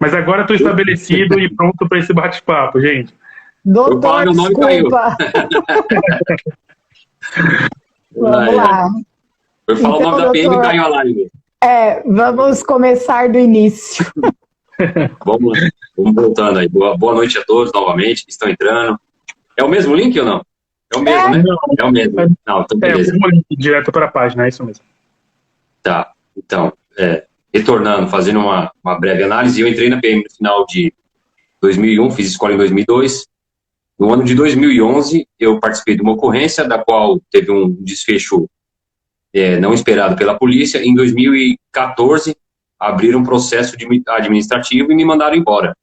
Mas agora estou estabelecido e pronto para esse bate-papo, gente. Doutor, desculpa. Vamos lá. Foi falar então, o nome da PM e caiu a live. Vamos começar do início. Vamos voltando aí. Boa noite a todos novamente que estão entrando. É o mesmo link ou não? É o mesmo, né? É o mesmo. Não, então beleza. É o mesmo link direto para a página, é isso mesmo. Tá, então, retornando, fazendo uma breve análise, eu entrei na PM no final de 2001, fiz escola em 2002. No ano de 2011, eu participei de uma ocorrência, da qual teve um desfecho não esperado pela polícia. Em 2014, abriram um processo administrativo e me mandaram embora.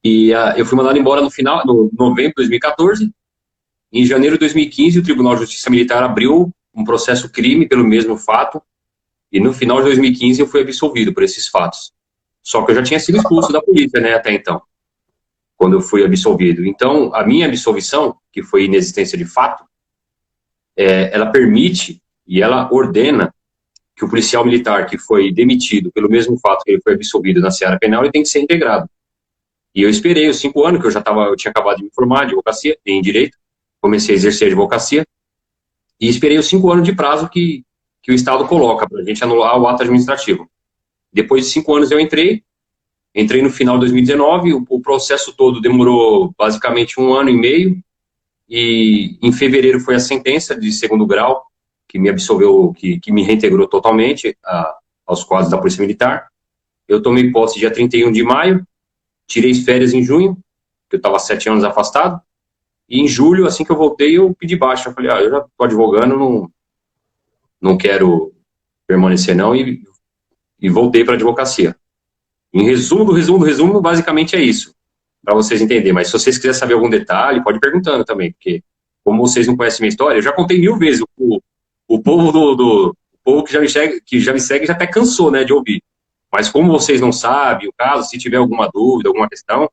E eu fui mandado embora no novembro de 2014. Em janeiro de 2015, o Tribunal de Justiça Militar abriu um processo crime pelo mesmo fato. E no final de 2015, eu fui absolvido por esses fatos. Só que eu já tinha sido expulso da polícia, né, até então, quando eu fui absolvido. Então, a minha absolvição, que foi inexistência de fato, ela permite e ela ordena que o policial militar que foi demitido pelo mesmo fato que ele foi absolvido na seara penal, ele tem que ser integrado. E eu esperei os 5 anos, que eu tinha acabado de me formar de advocacia, em direito, comecei a exercer a advocacia, e esperei os 5 anos de prazo que o Estado coloca para a gente anular o ato administrativo. Depois de 5 anos eu entrei no final de 2019, o processo todo demorou basicamente 1 ano e meio, e em fevereiro foi a sentença de 2º grau, que me absolveu, que me reintegrou totalmente aos quadros da Polícia Militar. Eu tomei posse dia 31 de maio, tirei férias em junho, que eu estava 7 anos afastado, e em julho, assim que eu voltei, eu pedi baixa. Eu falei, eu já estou advogando, não quero permanecer não, e voltei para a advocacia. Em resumo, basicamente é isso, para vocês entenderem. Mas se vocês quiserem saber algum detalhe, pode ir perguntando também, porque como vocês não conhecem minha história, eu já contei 1000 vezes. O povo o povo que já me segue já até cansou, né, de ouvir. Mas como vocês não sabem o caso, se tiver alguma dúvida, alguma questão,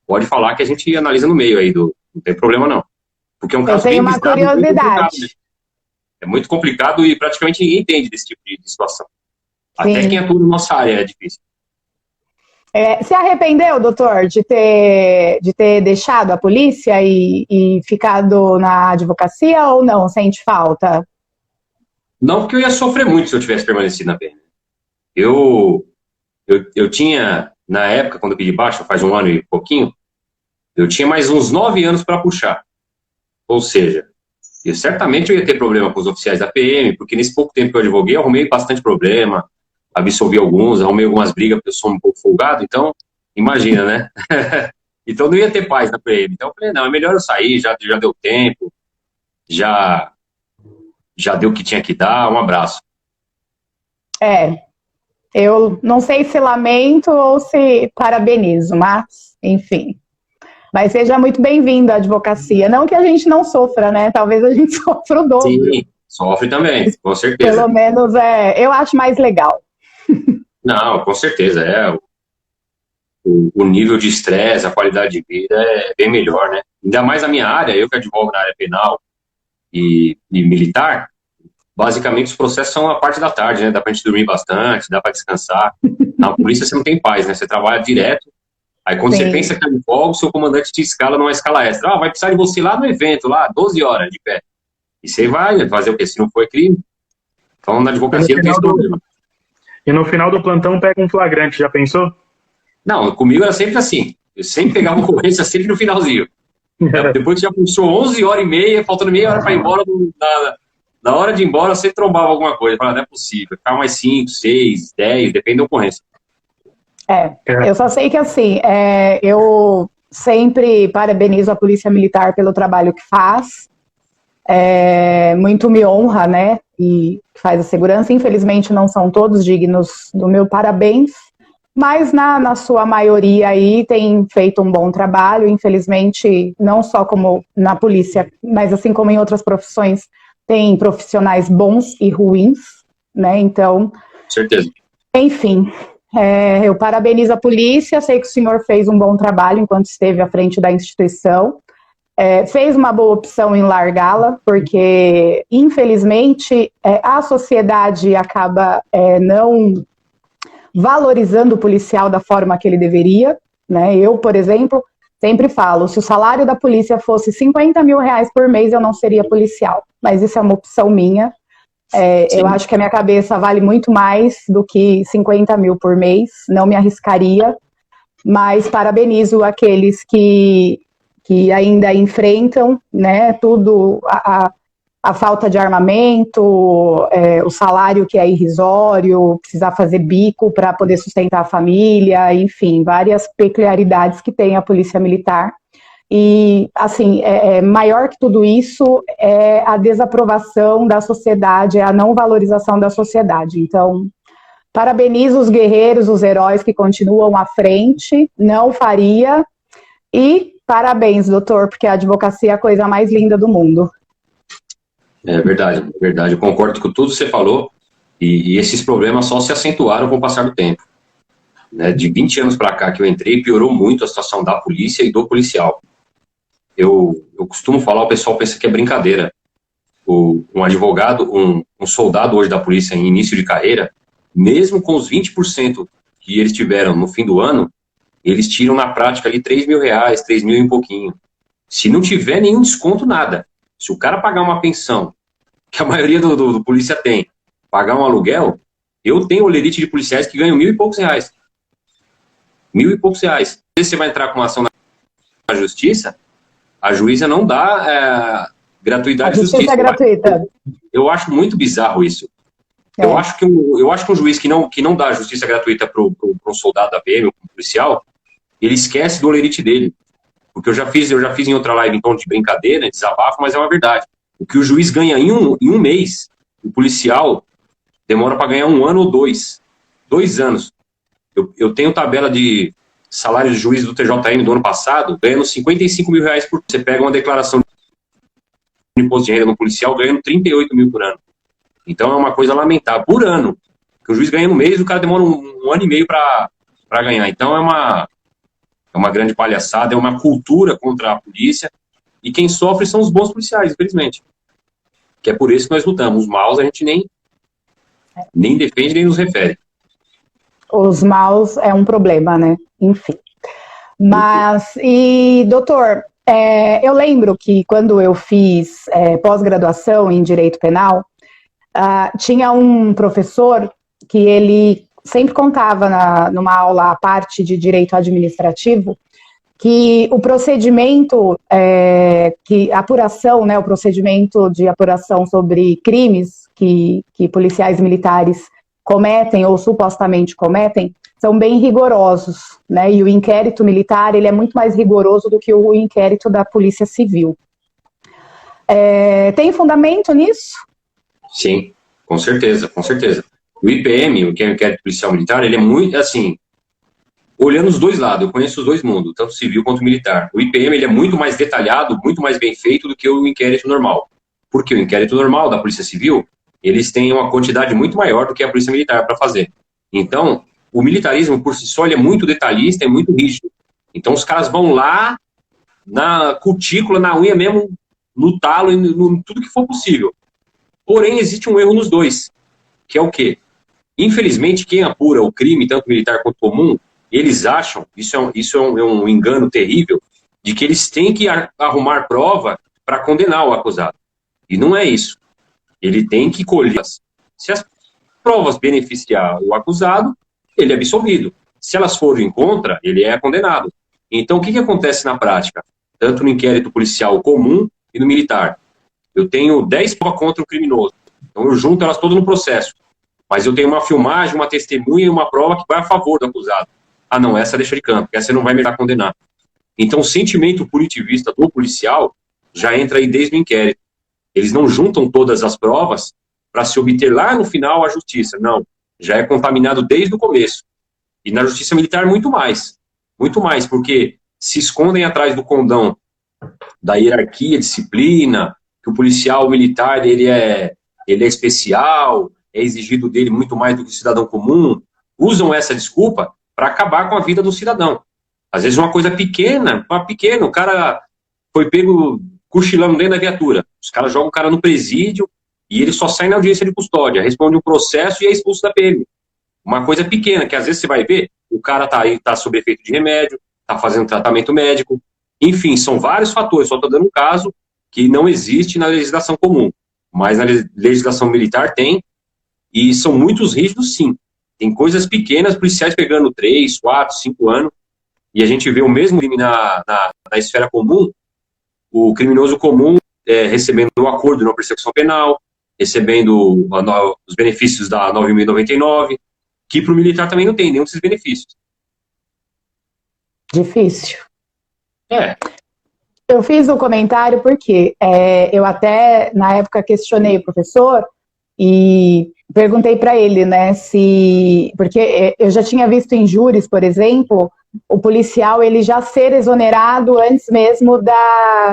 pode falar que a gente analisa no meio aí, não tem problema não. Porque é um caso eu tenho uma curiosidade. Né? É muito complicado e praticamente ninguém entende desse tipo de situação. Sim. Até quem atua na nossa área é difícil. Se arrependeu, doutor, de ter deixado a polícia e ficado na advocacia ou não? Sente falta? Não, porque eu ia sofrer muito se eu tivesse permanecido na PM. Eu tinha, na época, quando eu pedi baixa, faz 1 ano e pouquinho, eu tinha mais uns 9 anos para puxar. Ou seja, certamente eu ia ter problema com os oficiais da PM, porque nesse pouco tempo que eu advoguei, eu arrumei bastante problema, absolvi alguns, arrumei algumas brigas, porque eu sou um pouco folgado, então, imagina, né? Então não ia ter paz na PM. Então eu falei, não, é melhor eu sair, já deu tempo, já deu o que tinha que dar, um abraço. Eu não sei se lamento ou se parabenizo, mas, enfim. Mas seja muito bem-vindo à advocacia. Não que a gente não sofra, né? Talvez a gente sofra o dobro. Sim, sofre também, com certeza. Pelo menos, eu acho mais legal. Não, com certeza, o nível de estresse, a qualidade de vida é bem melhor, né? Ainda mais na minha área, eu que advogo na área penal e militar, basicamente os processos são a parte da tarde, né? Dá pra gente dormir bastante, dá pra descansar. Na polícia você não tem paz, né? Você trabalha direto, aí quando Sim. você pensa que é de folga, o seu comandante te escala numa escala extra. Vai precisar de você lá no evento, lá, 12 horas de pé. E você vai fazer o quê? Se não for crime? Então na advocacia não tem esse problema. E no final do plantão pega um flagrante, já pensou? Não, comigo era sempre assim. Eu sempre pegava uma ocorrência sempre no finalzinho. Depois que já puxou 11 horas e meia, faltando meia hora para ir embora, na hora de ir embora você trombava alguma coisa. Falava, não é possível. Ficava mais 5, 6, 10, depende da ocorrência. Eu só sei que assim, eu sempre parabenizo a Polícia Militar pelo trabalho que faz. Muito me honra, né? E faz a segurança. Infelizmente não são todos dignos do meu parabéns, mas na sua maioria aí tem feito um bom trabalho. Infelizmente, não só como na polícia, mas assim como em outras profissões, tem profissionais bons e ruins, né? Então, certeza. Enfim, eu parabenizo a polícia. Sei que o senhor fez um bom trabalho enquanto esteve à frente da instituição. Fez uma boa opção em largá-la, porque, infelizmente, a sociedade acaba não valorizando o policial da forma que ele deveria, né? Eu, por exemplo, sempre falo, se o salário da polícia fosse 50 mil reais por mês, eu não seria policial, mas isso é uma opção minha. Eu acho que a minha cabeça vale muito mais do que 50 mil por mês, não me arriscaria, mas parabenizo aqueles que ainda enfrentam, né, tudo, a falta de armamento, o salário que é irrisório, precisar fazer bico para poder sustentar a família, enfim, várias peculiaridades que tem a Polícia Militar. E, assim, maior que tudo isso é a desaprovação da sociedade, é a não valorização da sociedade. Então, parabenizo os guerreiros, os heróis que continuam à frente, não faria. E parabéns, doutor, porque a advocacia é a coisa mais linda do mundo. É verdade, é verdade. Eu concordo com tudo que você falou. E esses problemas só se acentuaram com o passar do tempo. Né? De 20 anos para cá que eu entrei, piorou muito a situação da polícia e do policial. Eu costumo falar, o pessoal pensa que é brincadeira. Um advogado, um soldado hoje da polícia em início de carreira, mesmo com os 20% que eles tiveram no fim do ano, eles tiram na prática ali 3 mil reais, 3 mil e um pouquinho. Se não tiver nenhum desconto, nada. Se o cara pagar uma pensão, que a maioria do polícia tem, pagar um aluguel, eu tenho olerite de policiais que ganham 1.000 e poucos reais. 1.000 e poucos reais. Se você vai entrar com uma ação na justiça, a juíza não dá gratuidade de justiça. A justiça é gratuita. Eu acho muito bizarro isso. Eu acho que um juiz que não dá justiça gratuita para um soldado da PM ou para um policial, ele esquece do olerite dele. Porque eu já fiz em outra live em tom de brincadeira, desabafo, mas é uma verdade. O que o juiz ganha em um mês, o policial demora para ganhar 1 ano ou 2. 2 anos. Eu tenho tabela de salário de juiz do TJM do ano passado, ganhando 55 mil reais por... Você pega uma declaração de imposto de renda no policial, ganhando 38 mil por ano. Então é uma coisa lamentável. Por ano. Que o juiz ganha no mês, o cara demora um ano e meio para ganhar. Então é uma grande palhaçada, é uma cultura contra a polícia, e quem sofre são os bons policiais, infelizmente. Que é por isso que nós lutamos. Os maus a gente nem defende, nem nos refere. Os maus é um problema, né? Enfim. Mas, doutor, eu lembro que quando eu fiz pós-graduação em Direito Penal, tinha um professor que ele sempre contava numa aula à parte de Direito Administrativo que o procedimento, apuração, né, o procedimento de apuração sobre crimes que policiais militares cometem ou supostamente cometem, são bem rigorosos, né? E o inquérito militar, ele é muito mais rigoroso do que o inquérito da Polícia Civil. Tem fundamento nisso? Sim, com certeza, com certeza. O IPM, que é o inquérito policial militar, ele é muito, assim, olhando os dois lados, eu conheço os dois mundos, tanto civil quanto militar. O IPM, ele é muito mais detalhado, muito mais bem feito do que o inquérito normal. Porque o inquérito normal da Polícia Civil, eles têm uma quantidade muito maior do que a Polícia Militar para fazer. Então, o militarismo, por si só, ele é muito detalhista, é muito rígido. Então, os caras vão lá, na cutícula, na unha mesmo, no talo, no tudo que for possível. Porém, existe um erro nos dois, que é o quê? Infelizmente, quem apura o crime, tanto militar quanto comum, eles acham, isso é um engano terrível, de que eles têm que arrumar prova para condenar o acusado. E não é isso. Ele tem que colher. Se as provas beneficiar o acusado, ele é absolvido. Se elas forem contra, ele é condenado. Então, o que acontece na prática? Tanto no inquérito policial comum e no militar. Eu tenho 10 provas contra o criminoso. Então, eu junto elas todas no processo. Mas eu tenho uma filmagem, uma testemunha e uma prova que vai a favor do acusado. Ah, não, essa deixa de canto, porque essa não vai me dar condenar. Então, o sentimento punitivista do policial já entra aí desde o inquérito. Eles não juntam todas as provas para se obter lá no final a justiça. Não, já é contaminado desde o começo. E na justiça militar, muito mais, porque se escondem atrás do condão da hierarquia, disciplina, que o policial militar ele é especial, é exigido dele muito mais do que o cidadão comum. Usam essa desculpa para acabar com a vida do cidadão. Às vezes uma coisa pequena, o cara foi pego cochilando dentro da viatura. Os caras jogam o cara no presídio e ele só sai na audiência de custódia, responde um processo e é expulso da PM. Uma coisa pequena, que às vezes você vai ver, o cara tá sob efeito de remédio, tá fazendo tratamento médico, enfim, são vários fatores. Só estou dando um caso que não existe na legislação comum, mas na legislação militar tem, e são muitos rígidos, sim. Tem coisas pequenas, policiais pegando 3, 4, 5 anos, e a gente vê o mesmo crime na esfera comum, o criminoso comum recebendo o acordo de não persecução penal, recebendo os benefícios da 9.099, que para o militar também não tem nenhum desses benefícios. Difícil. É. Eu fiz um comentário porque eu até, na época, questionei o professor e perguntei para ele, né, porque eu já tinha visto em júris, por exemplo, o policial ele já ser exonerado antes mesmo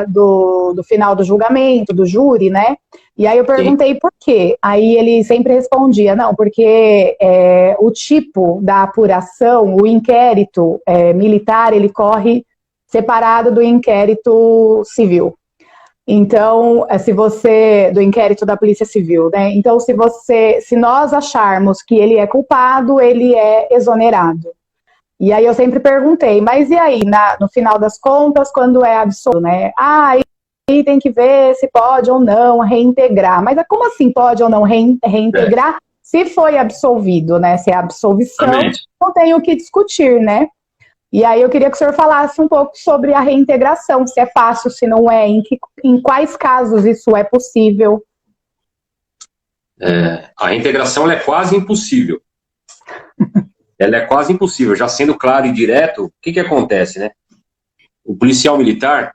do final do julgamento, do júri, né? E aí eu perguntei por quê. Aí ele sempre respondia, não, porque o tipo da apuração, o inquérito militar, ele corre separado do inquérito civil. Então, do inquérito da Polícia Civil, né? Então, se nós acharmos que ele é culpado, ele é exonerado. E aí eu sempre perguntei, mas e aí, no final das contas, quando é absolvido, né? Aí tem que ver se pode ou não reintegrar. Mas como assim pode ou não reintegrar se foi absolvido, né? Se é absolvição, não tem o que discutir, né? E aí eu queria que o senhor falasse um pouco sobre a reintegração, se é fácil, se não é, em quais casos isso é possível. A reintegração ela é quase impossível. Ela é quase impossível. Já sendo claro e direto, o que acontece, né? O policial militar,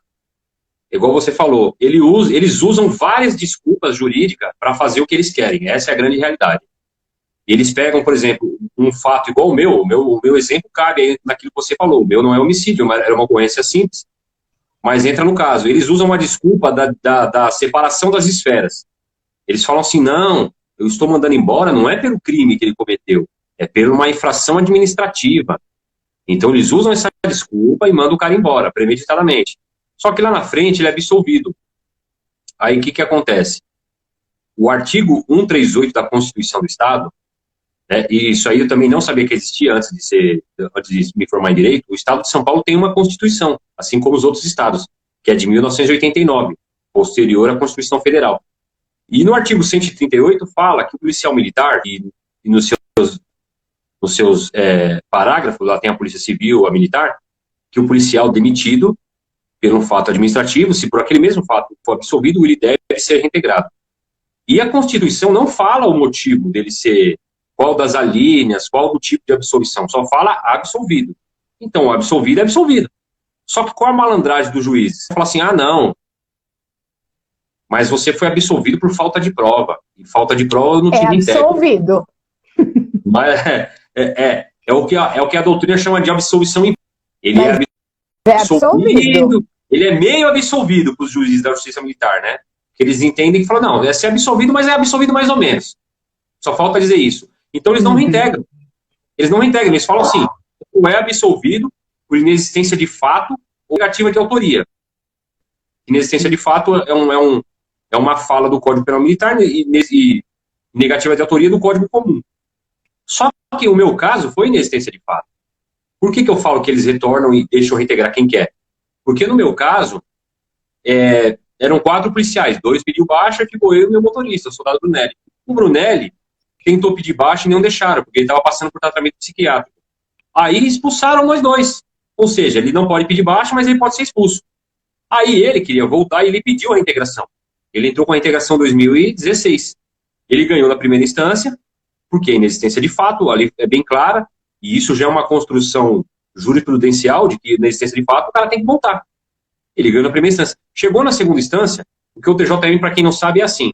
igual você falou, eles usam várias desculpas jurídicas para fazer o que eles querem. Essa é a grande realidade. Eles pegam, por exemplo, um fato igual o meu exemplo cabe aí naquilo que você falou. O meu não é homicídio, era uma ocorrência simples, mas entra no caso. Eles usam uma desculpa da separação das esferas. Eles falam assim, não, eu estou mandando embora, não é pelo crime que ele cometeu, é por uma infração administrativa. Então eles usam essa desculpa e mandam o cara embora, premeditadamente. Só que lá na frente ele é absolvido. Aí o que acontece? O artigo 138 da Constituição do Estado, e isso aí eu também não sabia que existia antes de me formar em Direito, o Estado de São Paulo tem uma Constituição, assim como os outros estados, que é de 1989, posterior à Constituição Federal. E no artigo 138 fala que o policial militar, e nos seus parágrafos, lá tem a Polícia Civil, a militar, que o policial demitido por um fato administrativo, se por aquele mesmo fato for absolvido, ele deve ser reintegrado. E a Constituição não fala o motivo dele ser, qual das alíneas, qual do tipo de absolvição, só fala absolvido. Então, o absolvido é absolvido. Só que qual a malandragem do juiz? Você fala assim, não, mas você foi absolvido por falta de prova. E falta de prova não te reintegra. É absolvido. Mas é o que a doutrina chama de absolvição. Ele é absolvido. Ele é meio absolvido para os juízes da Justiça Militar, né? Que eles entendem que falam, não, é ser absolvido, mas é absolvido mais ou menos. Só falta dizer isso. Então eles não reintegram. Eles não reintegram, eles falam assim, ou é absolvido por inexistência de fato ou negativa de autoria. Inexistência de fato é uma fala do Código Penal Militar e negativa de autoria do Código Comum. Só que o meu caso foi inexistência de fato. Por que eu falo que eles retornam e deixam reintegrar quem quer? Porque no meu caso, eram 4 policiais, 2 pediu baixa, ficou eu e meu motorista, o soldado Brunelli. O Brunelli tentou pedir baixa e não deixaram, porque ele estava passando por tratamento psiquiátrico. Aí expulsaram nós 2. Ou seja, ele não pode pedir baixa, mas ele pode ser expulso. Aí ele queria voltar e ele pediu a reintegração. Ele entrou com a reintegração em 2016. Ele ganhou na primeira instância, porque a inexistência de fato ali é bem clara, e isso já é uma construção jurisprudencial de que na existência de fato o cara tem que voltar. Ele ganhou na primeira instância. Chegou na segunda instância, porque o TJM, para quem não sabe, é assim.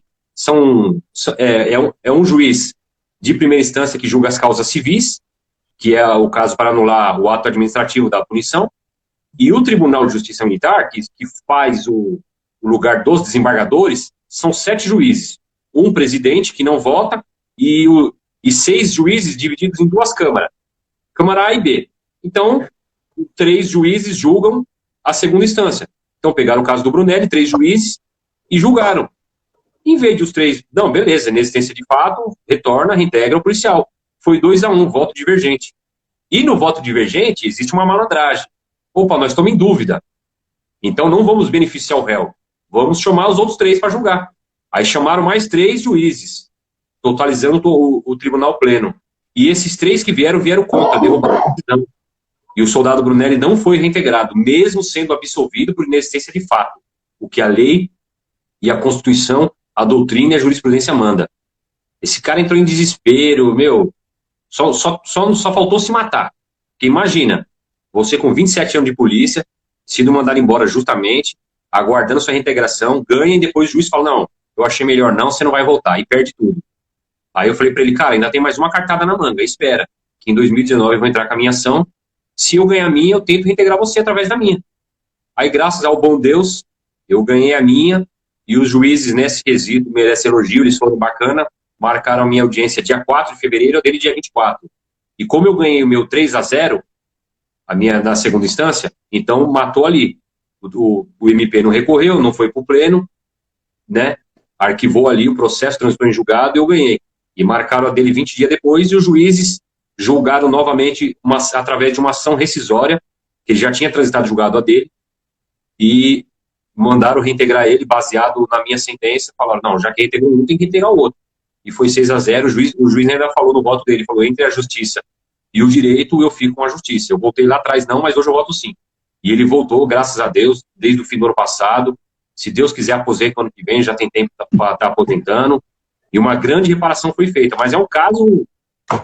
É um juiz de primeira instância que julga as causas civis, que é o caso para anular o ato administrativo da punição, e o Tribunal de Justiça Militar, que faz o lugar dos desembargadores, são 7 juízes. Um presidente que não vota e 6 juízes divididos em 2 câmaras. Câmara A e B. Então, 3 juízes julgam a segunda instância. Então, pegaram o caso do Brunelli, 3 juízes, e julgaram. Em vez de os 3, não, beleza, inexistência de fato, retorna, reintegra o policial. foi 2-1, voto divergente. E no voto divergente existe uma malandragem. Opa, nós estamos em dúvida. Então não vamos beneficiar o réu. Vamos chamar os outros 3 para julgar. Aí chamaram mais 3 juízes, totalizando o tribunal pleno. E esses 3 que vieram contra, derrubaram a decisão. E o soldado Brunelli não foi reintegrado, mesmo sendo absolvido por inexistência de fato. O que a lei e a Constituição, a doutrina e a jurisprudência manda. Esse cara entrou em desespero, só faltou se matar. Porque imagina, você com 27 anos de polícia, sendo mandado embora justamente, aguardando sua reintegração, ganha e depois o juiz fala, não, eu achei melhor não, você não vai voltar, e perde tudo. Aí eu falei para ele, cara, ainda tem mais uma cartada na manga, espera, que em 2019 eu vou entrar com a minha ação, se eu ganhar a minha, eu tento reintegrar você através da minha. Aí, graças ao bom Deus, eu ganhei a minha, e os juízes nesse quesito merecem elogio, eles foram bacana, marcaram a minha audiência dia 4 de fevereiro, a dele dia 24. E como eu ganhei o meu 3-0, a minha na segunda instância, então matou ali. O MP não recorreu, não foi para o pleno, né? Arquivou ali o processo, transitou em julgado e eu ganhei. E marcaram a dele 20 dias depois e os juízes julgaram novamente através de uma ação rescisória, que ele já tinha transitado julgado a dele, e mandaram reintegrar ele baseado na minha sentença. Falaram, não, já que reintegrou um, tem que reintegrar o outro. E foi 6-0, o juiz ainda falou no voto dele, falou, entre a justiça e o direito, eu fico com a justiça. Eu voltei lá atrás não, mas hoje eu voto sim. E ele voltou, graças a Deus, desde o fim do ano passado. Se Deus quiser, aposenta no ano que vem, já tem tempo para estar aposentando. E uma grande reparação foi feita. Mas é um caso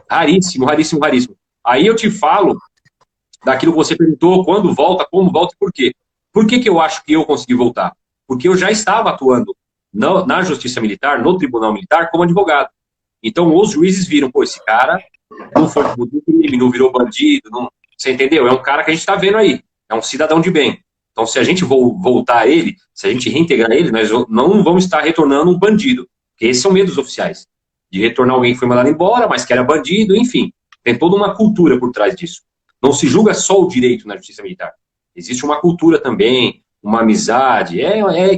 raríssimo, raríssimo, raríssimo. Aí eu te falo daquilo que você perguntou, quando volta, como volta e por quê. Por que eu acho que eu consegui voltar? Porque eu já estava atuando na Justiça Militar, no Tribunal Militar, como advogado. Então os juízes viram, pô, esse cara não foi do crime, não virou bandido, não, você entendeu? É um cara que a gente está vendo aí, é um cidadão de bem. Então se a gente voltar a ele, se a gente reintegrar ele, nós não vamos estar retornando um bandido, porque esse é o medo dos oficiais, de retornar alguém que foi mandado embora, mas que era bandido, enfim. Tem toda uma cultura por trás disso. Não se julga só o direito na Justiça Militar. Existe uma cultura também, uma amizade,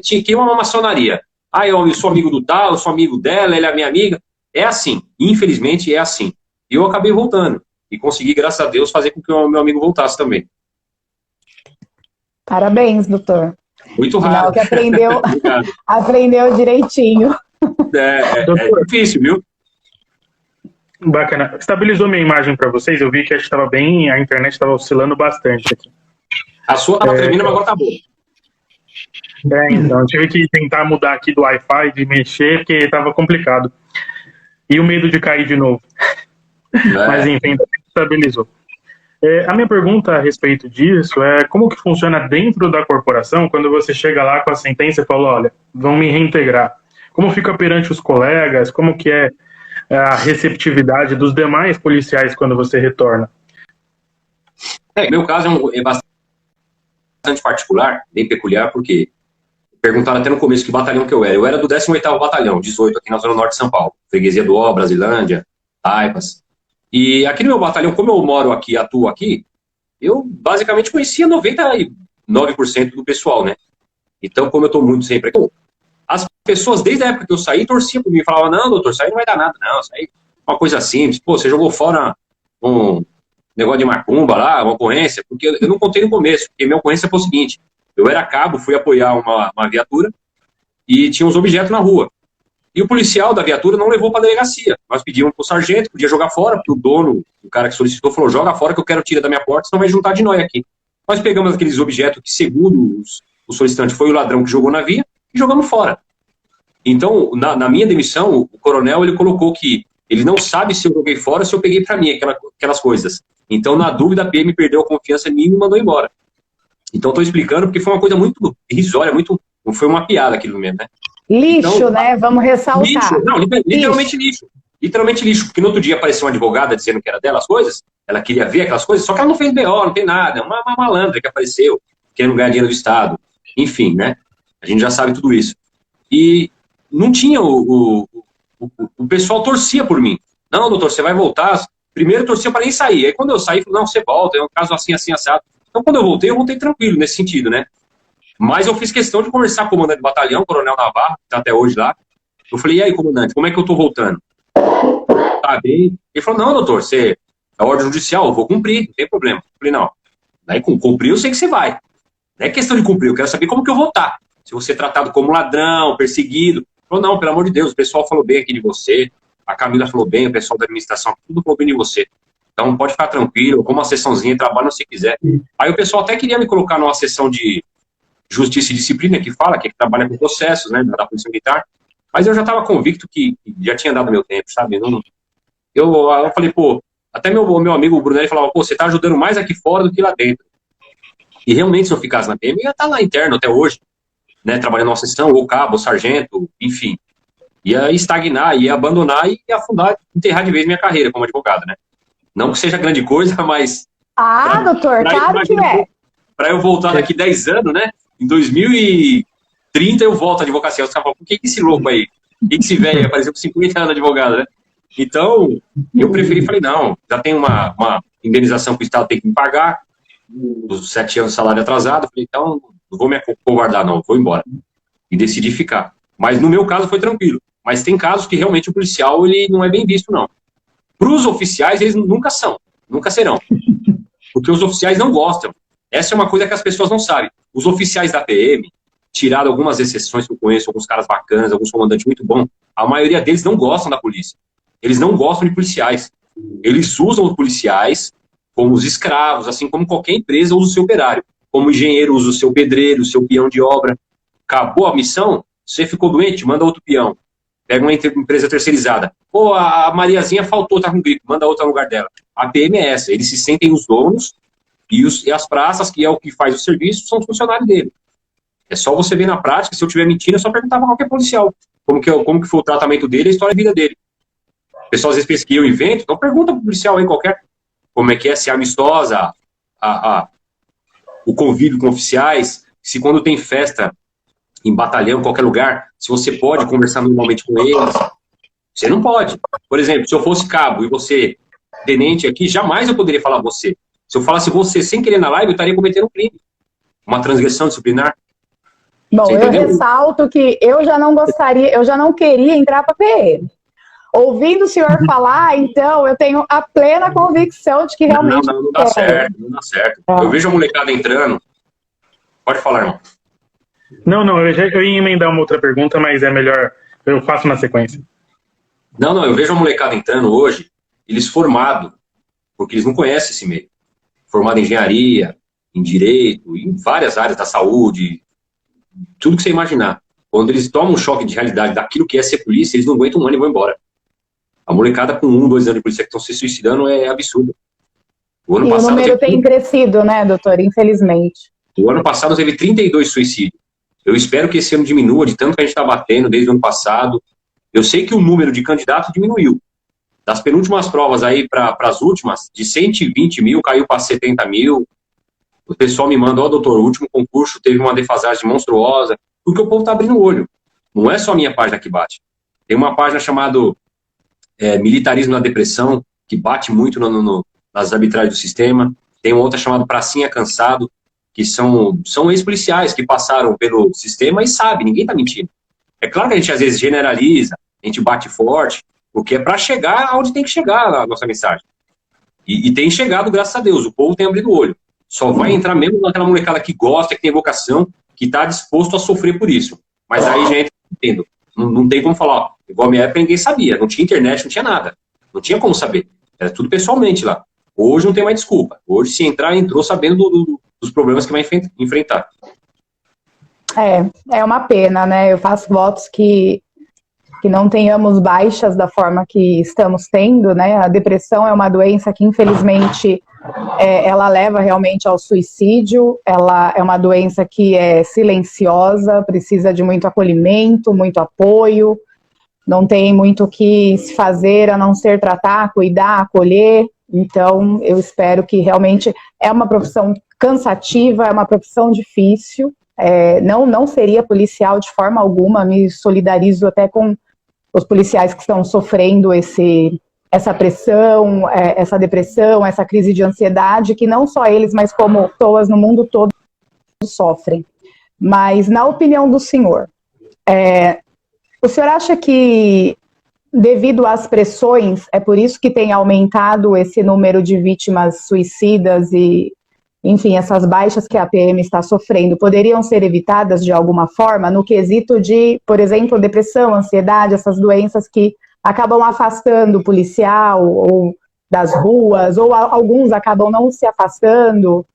que é uma maçonaria. Ah, eu sou amigo do tal, eu sou amigo dela, ela é minha amiga. É assim, infelizmente é assim. E eu acabei voltando. E consegui, graças a Deus, fazer com que o meu amigo voltasse também. Parabéns, doutor. Muito raro. Que aprendeu direitinho. É difícil, viu? Bacana. Estabilizou minha imagem para vocês? Eu vi que estava bem, a internet estava oscilando bastante aqui. A sua estava tremendo, mas agora tá boa. Então, eu tive que tentar mudar aqui do Wi-Fi, de mexer, porque estava complicado. E o medo de cair de novo. Mas, enfim, estabilizou. A minha pergunta a respeito disso é como que funciona dentro da corporação quando você chega lá com a sentença e fala, olha, vão me reintegrar. Como fica perante os colegas? Como que é a receptividade dos demais policiais quando você retorna? Meu caso é bastante particular, bem peculiar, porque perguntaram até no começo que batalhão que eu era. Eu era do 18º Batalhão, 18, aqui na Zona Norte de São Paulo. Freguesia do Ó, Brasilândia, Taipas. E aqui no meu batalhão, como eu moro aqui, atuo aqui, eu basicamente conhecia 99% do pessoal, né? Então, como eu estou muito sempre aqui, as pessoas, desde a época que eu saí, torciam por mim. Falavam, não, doutor, isso aí não vai dar nada, não. Isso aí é uma coisa simples. Pô, você jogou fora um negócio de macumba lá, uma ocorrência, porque eu não contei no começo, porque minha ocorrência foi o seguinte, eu era cabo, fui apoiar uma viatura e tinha uns objetos na rua. E o policial da viatura não levou para a delegacia. Nós pedimos para o sargento, podia jogar fora, porque o dono, o cara que solicitou, falou, joga fora que eu quero tirar da minha porta, senão vai juntar de nós aqui. Nós pegamos aqueles objetos que, segundo o solicitante, foi o ladrão que jogou na via e jogamos fora. Então, na minha demissão, o coronel ele colocou que ele não sabe se eu joguei fora ou se eu peguei para mim aquelas coisas. Então, na dúvida, a PM perdeu a confiança em mim e me mandou embora. Então, estou explicando porque foi uma coisa muito irrisória, não foi uma piada aquilo mesmo, né? Lixo, então, né? Vamos ressaltar. Lixo, não, literalmente lixo. Literalmente lixo, porque no outro dia apareceu uma advogada dizendo que era dela as coisas, ela queria ver aquelas coisas, só que ela não fez BO, não tem nada, é uma malandra que apareceu, querendo ganhar dinheiro do Estado. Enfim, né? A gente já sabe tudo isso. E não tinha o pessoal torcia por mim. Não, doutor, você vai voltar. Primeiro torcia para nem sair. Aí quando eu saí, falei, não, você volta, é um caso assim, assim, assado. Então quando eu voltei tranquilo nesse sentido, né? Mas eu fiz questão de conversar com o comandante do batalhão, o coronel Navarro, que está até hoje lá. Eu falei, e aí, comandante, como é que eu tô voltando? tratar bem. Ele falou, não, doutor, você é ordem judicial, eu vou cumprir, não tem problema. Eu falei, não. Daí cumprir eu sei que você vai. Não é questão de cumprir, eu quero saber como que eu vou estar. Se você é tratado como ladrão, perseguido. Ele falou, não, pelo amor de Deus, o pessoal falou bem aqui de você, a Camila falou bem, o pessoal da administração, tudo falou bem de você. Então pode ficar tranquilo, como uma sessãozinha, trabalha se quiser. Aí o pessoal até queria me colocar numa sessão de justiça e disciplina, que fala, que trabalha com processos, né, da Polícia Militar. Mas eu já estava convicto que já tinha dado meu tempo, sabe? Eu falei, pô, até meu amigo o Brunelli falava, pô, você tá ajudando mais aqui fora do que lá dentro. E realmente, se eu ficasse na PM, eu ia estar lá interno até hoje, né, trabalhando na sessão, ou cabo, ou sargento, enfim. Ia estagnar, ia abandonar e ia afundar, enterrar de vez minha carreira como advogado, né? Não que seja grande coisa, mas... doutor, claro que é. Para eu voltar daqui 10 anos, né? Em 2030 eu volto à advocacia. Os caras falam, por que esse louco aí? Por que esse velho apareceu com 50 anos de advogado, né? Então, eu preferi, falei, não, já tem uma indenização que o Estado tem que me pagar, os 7 anos de salário atrasado, falei, então, não vou me acovardar, não, vou embora. E decidi ficar. Mas no meu caso foi tranquilo. Mas tem casos que realmente o policial, ele não é bem visto, não. Para os oficiais, eles nunca são, nunca serão. Porque os oficiais não gostam. Essa é uma coisa que as pessoas não sabem. Os oficiais da PM, tirado algumas exceções que eu conheço, alguns caras bacanas, alguns comandantes muito bons, a maioria deles não gostam da polícia. Eles não gostam de policiais. Eles usam os policiais como os escravos, assim como qualquer empresa usa o seu operário. Como engenheiro usa o seu pedreiro, o seu peão de obra. Acabou a missão, você ficou doente, manda outro peão. Pega uma empresa terceirizada. Pô, a Mariazinha faltou, tá com gripe, manda outra no lugar dela. A PM é essa, eles se sentem os donos e as praças, que é o que faz o serviço, são os funcionários dele. É só você ver na prática, se eu estiver mentindo, é só perguntar para qualquer policial. Como que foi o tratamento dele, a história da vida dele. O pessoal às vezes pesquisa o evento, então pergunta para o policial aí qualquer, como é que é, se é amistosa, o convívio com oficiais, se quando tem festa em batalhão, em qualquer lugar, se você pode conversar normalmente com eles. Você não pode. Por exemplo, se eu fosse cabo e você tenente aqui, jamais eu poderia falar você. Se eu falasse você sem querer na live, eu estaria cometendo um crime. Uma transgressão disciplinar. Bom, eu ressalto que eu já não queria entrar para PM. Ouvindo o senhor falar, então, eu tenho a plena convicção de que realmente... Não dá certo, não dá certo. Eu vejo a molecada entrando... Pode falar, irmão. Não, eu ia emendar uma outra pergunta, mas é melhor, eu faço na sequência. Não, eu vejo a molecada entrando hoje, eles formados, porque eles não conhecem esse meio. Formado em engenharia, em direito, em várias áreas da saúde, tudo que você imaginar. Quando eles tomam um choque de realidade daquilo que é ser polícia, eles não aguentam um ano e vão embora. A molecada com 1, 2 anos de polícia que estão se suicidando é absurdo. O número tem crescido, né, doutor? Infelizmente. O ano passado teve 32 suicídios. Eu espero que esse ano diminua, de tanto que a gente está batendo desde o ano passado. Eu sei que o número de candidatos diminuiu. Das penúltimas provas aí para as últimas, de 120 mil caiu para 70 mil. O pessoal me manda, doutor, o último concurso teve uma defasagem monstruosa, porque o povo está abrindo o olho. Não é só a minha página que bate. Tem uma página chamada Militarismo na Depressão, que bate muito nas arbitragens do sistema. Tem uma outra chamada Pracinha Cansado, que são ex-policiais que passaram pelo sistema e sabem, ninguém está mentindo. É claro que a gente às vezes generaliza, a gente bate forte, porque é para chegar aonde tem que chegar a nossa mensagem. E tem chegado, graças a Deus, o povo tem abrido o olho. Só vai entrar mesmo naquela molecada que gosta, que tem vocação, que está disposto a sofrer por isso. Mas aí já entra entendendo. Não tem como falar, ó, igual a minha época ninguém sabia, não tinha internet, não tinha nada. Não tinha como saber. Era tudo pessoalmente lá. Hoje não tem mais desculpa. Hoje, se entrar, entrou sabendo dos problemas que vai enfrentar. É uma pena, né? Eu faço votos que não tenhamos baixas da forma que estamos tendo, né? A depressão é uma doença que, infelizmente, ela leva realmente ao suicídio. Ela é uma doença que é silenciosa, precisa de muito acolhimento, muito apoio. Não tem muito o que se fazer a não ser tratar, cuidar, acolher. Então, eu espero que realmente é uma profissão cansativa, é uma profissão difícil. Não seria policial de forma alguma, me solidarizo até com os policiais que estão sofrendo essa pressão, essa depressão, essa crise de ansiedade, que não só eles, mas como pessoas no mundo todo sofrem. Mas, na opinião do senhor, o senhor acha que devido às pressões, é por isso que tem aumentado esse número de vítimas suicidas e, enfim, essas baixas que a PM está sofrendo, poderiam ser evitadas de alguma forma no quesito de, por exemplo, depressão, ansiedade, essas doenças que acabam afastando o policial ou das ruas, ou alguns acabam não se afastando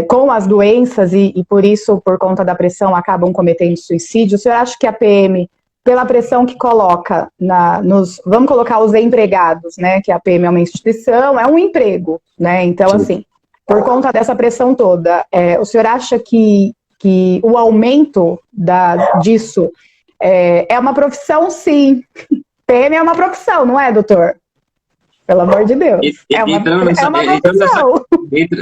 com as doenças e por isso, por conta da pressão, acabam cometendo suicídio. O senhor acha que a PM, pela pressão que coloca vamos colocar os empregados, né, que a PM é uma instituição, é um emprego, né, então, assim, por conta dessa pressão toda, o senhor acha que o aumento disso é uma profissão, sim. PM é uma profissão, não é, doutor? Pelo amor de Deus. É uma profissão.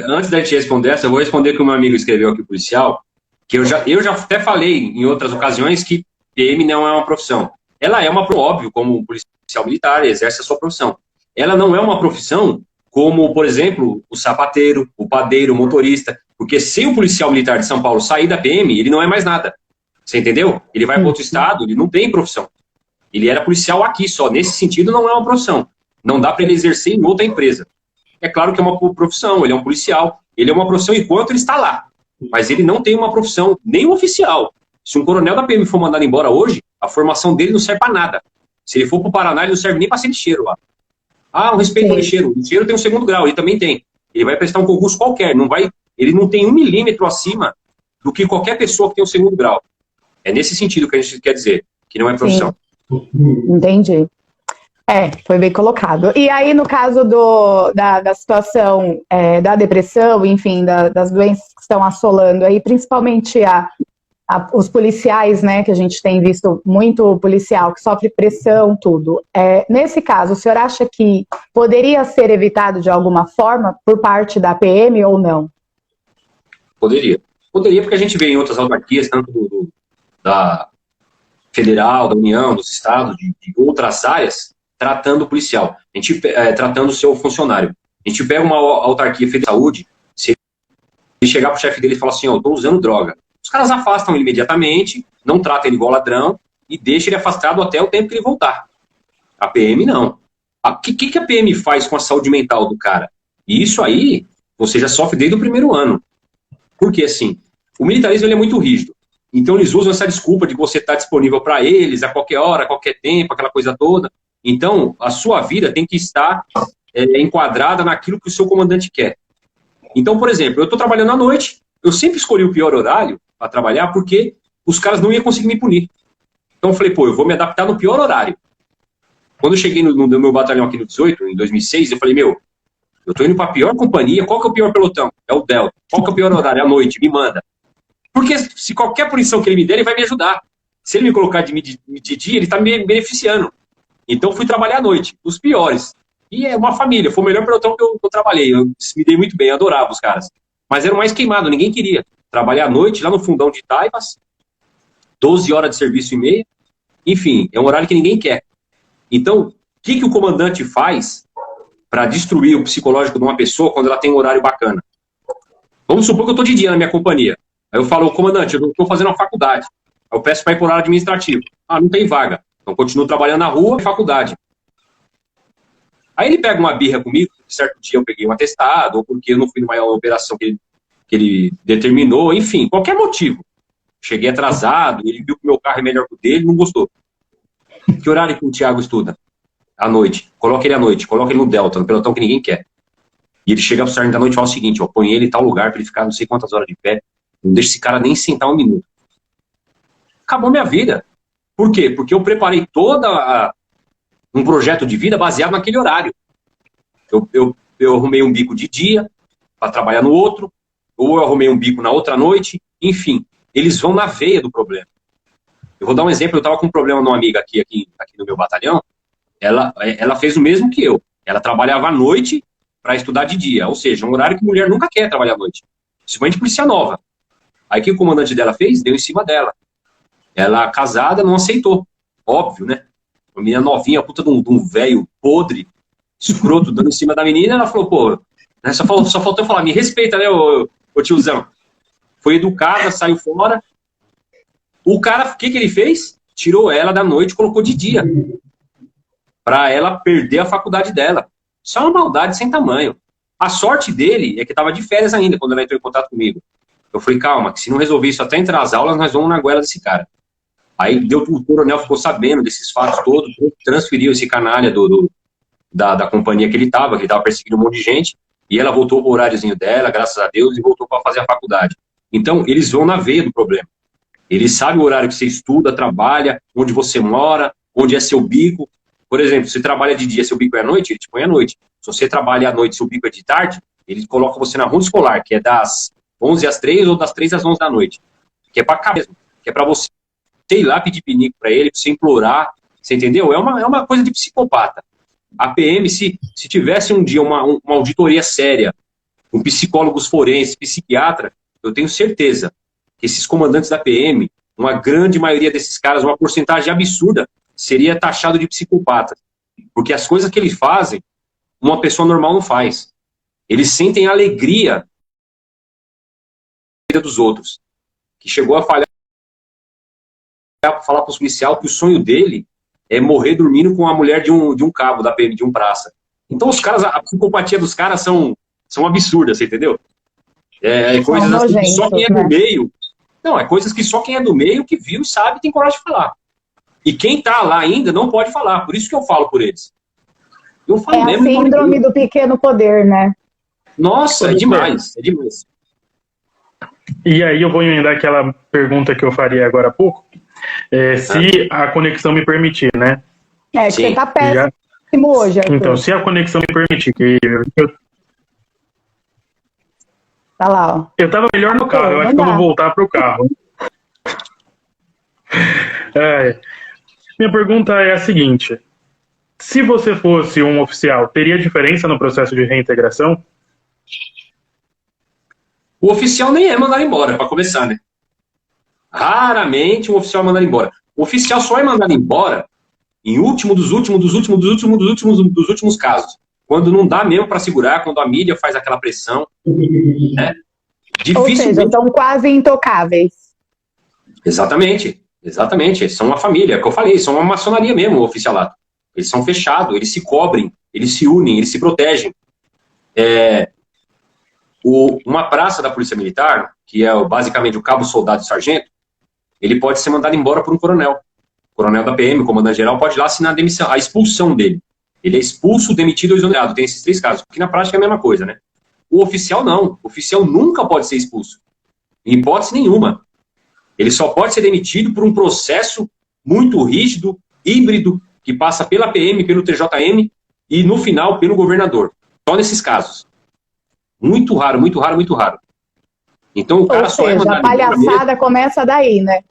Antes da gente responder essa, eu vou responder que o meu amigo escreveu aqui, policial, que eu já até falei em outras ocasiões que PM não é uma profissão. Ela é óbvio, como policial militar, exerce a sua profissão. Ela não é uma profissão como, por exemplo, o sapateiro, o padeiro, o motorista, porque se o policial militar de São Paulo sair da PM, ele não é mais nada. Você entendeu? Ele vai para outro estado, ele não tem profissão. Ele era policial aqui só. Nesse sentido, não é uma profissão. Não dá para ele exercer em outra empresa. É claro que é uma profissão, ele é um policial, ele é uma profissão enquanto ele está lá. Mas ele não tem uma profissão, nem oficial. Se um coronel da PM for mandado embora hoje, a formação dele não serve para nada. Se ele for para o Paraná, ele não serve nem para ser lixeiro lá. Um respeito ao lixeiro. O lixeiro tem um 2º grau, ele também tem. Ele vai prestar um concurso qualquer, ele não tem 1 milímetro acima do que qualquer pessoa que tem um 2º grau. É nesse sentido que a gente quer dizer, que não é profissão. Sim. Entendi. Foi bem colocado. E aí, no caso da situação da depressão, enfim, das doenças que estão assolando aí, principalmente os policiais, né, que a gente tem visto muito policial que sofre pressão, tudo. Nesse caso, o senhor acha que poderia ser evitado de alguma forma por parte da PM ou não? Poderia, porque a gente vê em outras autarquias, tanto da federal, da União, dos estados, de outras áreas, tratando o policial, tratando o seu funcionário. A gente pega uma autarquia federal de saúde, se ele chegar pro chefe dele e falar assim, eu tô usando droga. Os caras afastam ele imediatamente, não tratam ele igual ladrão e deixam ele afastado até o tempo que ele voltar. A PM não. O que a PM faz com a saúde mental do cara? E isso aí, você já sofre desde o 1º ano. Porque, assim, o militarismo ele é muito rígido. Então, eles usam essa desculpa de você estar disponível para eles a qualquer hora, a qualquer tempo, aquela coisa toda. Então, a sua vida tem que estar enquadrada naquilo que o seu comandante quer. Então, por exemplo, eu estou trabalhando à noite, eu sempre escolhi o pior horário para trabalhar porque os caras não iam conseguir me punir. Então, eu falei, eu vou me adaptar no pior horário. Quando eu cheguei no meu batalhão aqui no 18, em 2006, eu falei, eu estou indo para a pior companhia, qual que é o pior pelotão? É o Delta. Qual que é o pior horário? É a noite, me manda. Porque se qualquer punição que ele me der, ele vai me ajudar. Se ele me colocar de dia, ele está me beneficiando. Então, fui trabalhar à noite, os piores. E é uma família, foi o melhor pelotão que eu trabalhei. Eu me dei muito bem, adorava os caras. Mas era o mais queimado, ninguém queria. Trabalhar à noite, lá no fundão de Taivas, 12 horas de serviço e meia. Enfim, é um horário que ninguém quer. Então, o que o comandante faz para destruir o psicológico de uma pessoa quando ela tem um horário bacana? Vamos supor que eu estou de dia na minha companhia. Aí eu falo, comandante, eu estou fazendo uma faculdade. Aí eu peço para ir por horário administrativo. Não tem vaga. Então, continuo trabalhando na rua e faculdade. Aí ele pega uma birra comigo, certo dia eu peguei um atestado, ou porque eu não fui numa operação que ele determinou, enfim, qualquer motivo. Cheguei atrasado, ele viu que o meu carro é melhor que o dele, não gostou. Que horário que o Thiago estuda? À noite. Coloca ele à noite, coloca ele no Delta, no pelotão que ninguém quer. E ele chega pro sargento da noite e fala o seguinte, põe ele em tal lugar para ele ficar não sei quantas horas de pé, não deixa esse cara nem sentar 1 minuto. Acabou minha vida. Por quê? Porque eu preparei um projeto de vida baseado naquele horário. Eu arrumei um bico de dia para trabalhar no outro, ou eu arrumei um bico na outra noite, enfim, eles vão na veia do problema. Eu vou dar um exemplo, eu estava com um problema numa amiga aqui no meu batalhão, ela fez o mesmo que eu. Ela trabalhava à noite para estudar de dia, ou seja, um horário que mulher nunca quer trabalhar à noite. Principalmente polícia nova. Aí o que o comandante dela fez? Deu em cima dela. Ela, casada, não aceitou. Óbvio, né? Uma menina novinha, puta de um velho podre, escroto, dando em cima da menina, ela falou, só faltou falar, me respeita, né, ô tiozão. Foi educada, saiu fora. O cara, o que ele fez? Tirou ela da noite e colocou de dia. para ela perder a faculdade dela. Isso é uma maldade sem tamanho. A sorte dele é que estava de férias ainda, quando ela entrou em contato comigo. Eu falei, calma, que se não resolver isso até entrar as aulas, nós vamos na goela desse cara. Aí o coronel ficou sabendo desses fatos todos, transferiu esse canalha da companhia que ele estava perseguindo um monte de gente, e ela voltou pro horáriozinho dela, graças a Deus, e voltou para fazer a faculdade. Então, eles vão na veia do problema. Eles sabem o horário que você estuda, trabalha, onde você mora, onde é seu bico. Por exemplo, se você trabalha de dia, seu bico é à noite, ele te põe à noite. Se você trabalha à noite, seu bico é de tarde, ele coloca você na rua escolar, que é das 11 às 3 ou das 3 às 11 da noite. Que é para cá mesmo, que é para você ir lá pedir pinico para ele, para você implorar, você entendeu? É uma coisa de psicopata. A PM, se tivesse um dia uma auditoria séria, com psicólogos forenses, psiquiatra, eu tenho certeza que esses comandantes da PM, uma grande maioria desses caras, uma porcentagem absurda, seria taxado de psicopata. Porque as coisas que eles fazem, uma pessoa normal não faz. Eles sentem alegria dos outros. Que chegou a falar para o policial que o sonho dele é morrer dormindo com a mulher de um cabo da PM, de um praça. Então os caras, a psicopatia dos caras são absurdas, você entendeu? Coisas assim que só quem é do meio... Não, é coisas que só quem é do meio, que viu, sabe, tem coragem de falar. E quem tá lá ainda não pode falar, por isso que eu falo por eles. Eu falo mesmo. É a síndrome do pequeno poder, né? Nossa, é demais, é demais. E aí eu vou emendar aquela pergunta que eu faria agora há pouco, se a conexão me permitir, né? Que você tá péssimo hoje, Arthur. Então, se a conexão me permitir, que tá lá, ó. Eu tava melhor no carro, eu acho que eu vou voltar pro carro. Minha pergunta é a seguinte: se você fosse um oficial, teria diferença no processo de reintegração? O oficial nem é mandado embora, para começar, né? Raramente um oficial é mandado embora. O oficial só é mandado embora em último dos últimos casos. Quando não dá mesmo para segurar, quando a mídia faz aquela pressão. Né? Ou seja, estão quase intocáveis. Exatamente. São uma família, é o que eu falei, são uma maçonaria mesmo, o oficialato. Eles são fechados, eles se cobrem, eles se unem, eles se protegem. Uma praça da Polícia Militar, que é basicamente o cabo, soldado e sargento, ele pode ser mandado embora por um coronel. O coronel da PM, o comandante-geral, pode ir lá assinar a expulsão dele. Ele é expulso, demitido ou exonerado. Tem esses 3 casos, porque na prática é a mesma coisa, né? O oficial não. O oficial nunca pode ser expulso. Em hipótese nenhuma. Ele só pode ser demitido por um processo muito rígido, híbrido, que passa pela PM, pelo TJM e, no final, pelo governador. Só nesses casos. Muito raro. Então o cara só é mandado embora. A palhaçada começa daí, né?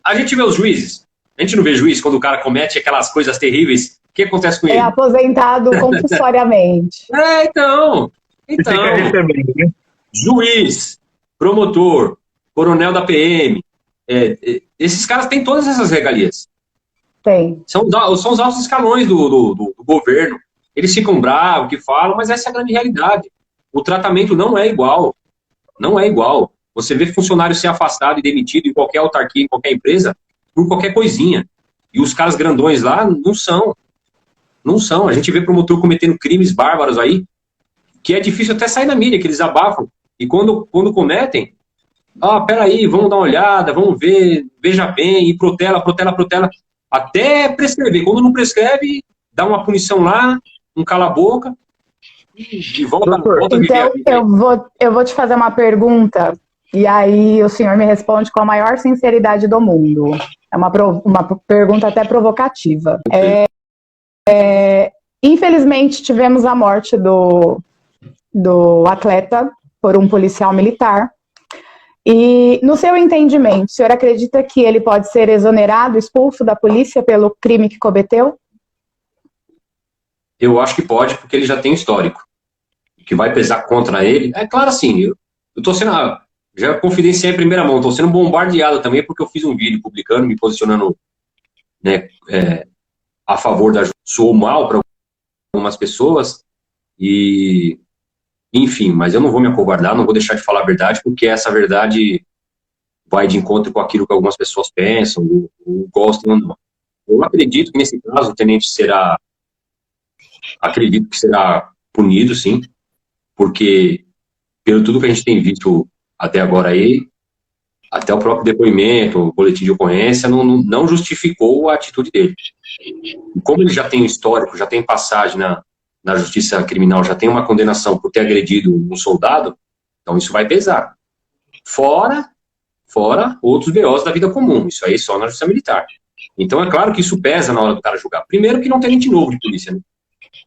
A gente vê os juízes. A gente não vê juiz quando o cara comete aquelas coisas terríveis. O que acontece com ele? É aposentado compulsoriamente. Então. Fica recebendo, né? Juiz, promotor, coronel da PM. Esses caras têm todas essas regalias. Tem. São os altos escalões do governo. Eles ficam bravos, que falam, mas essa é a grande realidade. O tratamento não é igual. Não é igual. Você vê funcionário ser afastado e demitido em qualquer autarquia, em qualquer empresa, por qualquer coisinha. E os caras grandões lá não são. Não são. A gente vê promotor cometendo crimes bárbaros aí, que é difícil até sair na mídia, que eles abafam. E quando cometem, peraí, vamos dar uma olhada, vamos ver, veja bem, e protela, até prescrever. Quando não prescreve, dá uma punição lá, um cala-boca, e volta a viver a vida. Então, eu vou te fazer uma pergunta, e aí o senhor me responde com a maior sinceridade do mundo. É uma pergunta até provocativa. Infelizmente, tivemos a morte do atleta por um policial militar. E, no seu entendimento, o senhor acredita que ele pode ser exonerado, expulso da polícia pelo crime que cometeu? Eu acho que pode, porque ele já tem histórico. O que vai pesar contra ele... É claro, assim, eu tô sendo... Já confidenciei em primeira mão, tô sendo bombardeado também, porque eu fiz um vídeo publicando, me posicionando, né, a favor da... Sou mal para algumas pessoas, e... Enfim, mas eu não vou me acovardar, não vou deixar de falar a verdade, porque essa verdade vai de encontro com aquilo que algumas pessoas pensam, ou gostam ou não. Eu acredito que, nesse caso, o tenente será acredito que será punido, sim, porque pelo tudo que a gente tem visto até agora aí, até o próprio depoimento, o boletim de ocorrência, não justificou a atitude dele. E como ele já tem um histórico, já tem passagem na justiça criminal, já tem uma condenação por ter agredido um soldado, então isso vai pesar. Fora outros BOs da vida comum, isso aí só na justiça militar. Então é claro que isso pesa na hora do cara julgar. Primeiro que não tem tenente novo de polícia, né?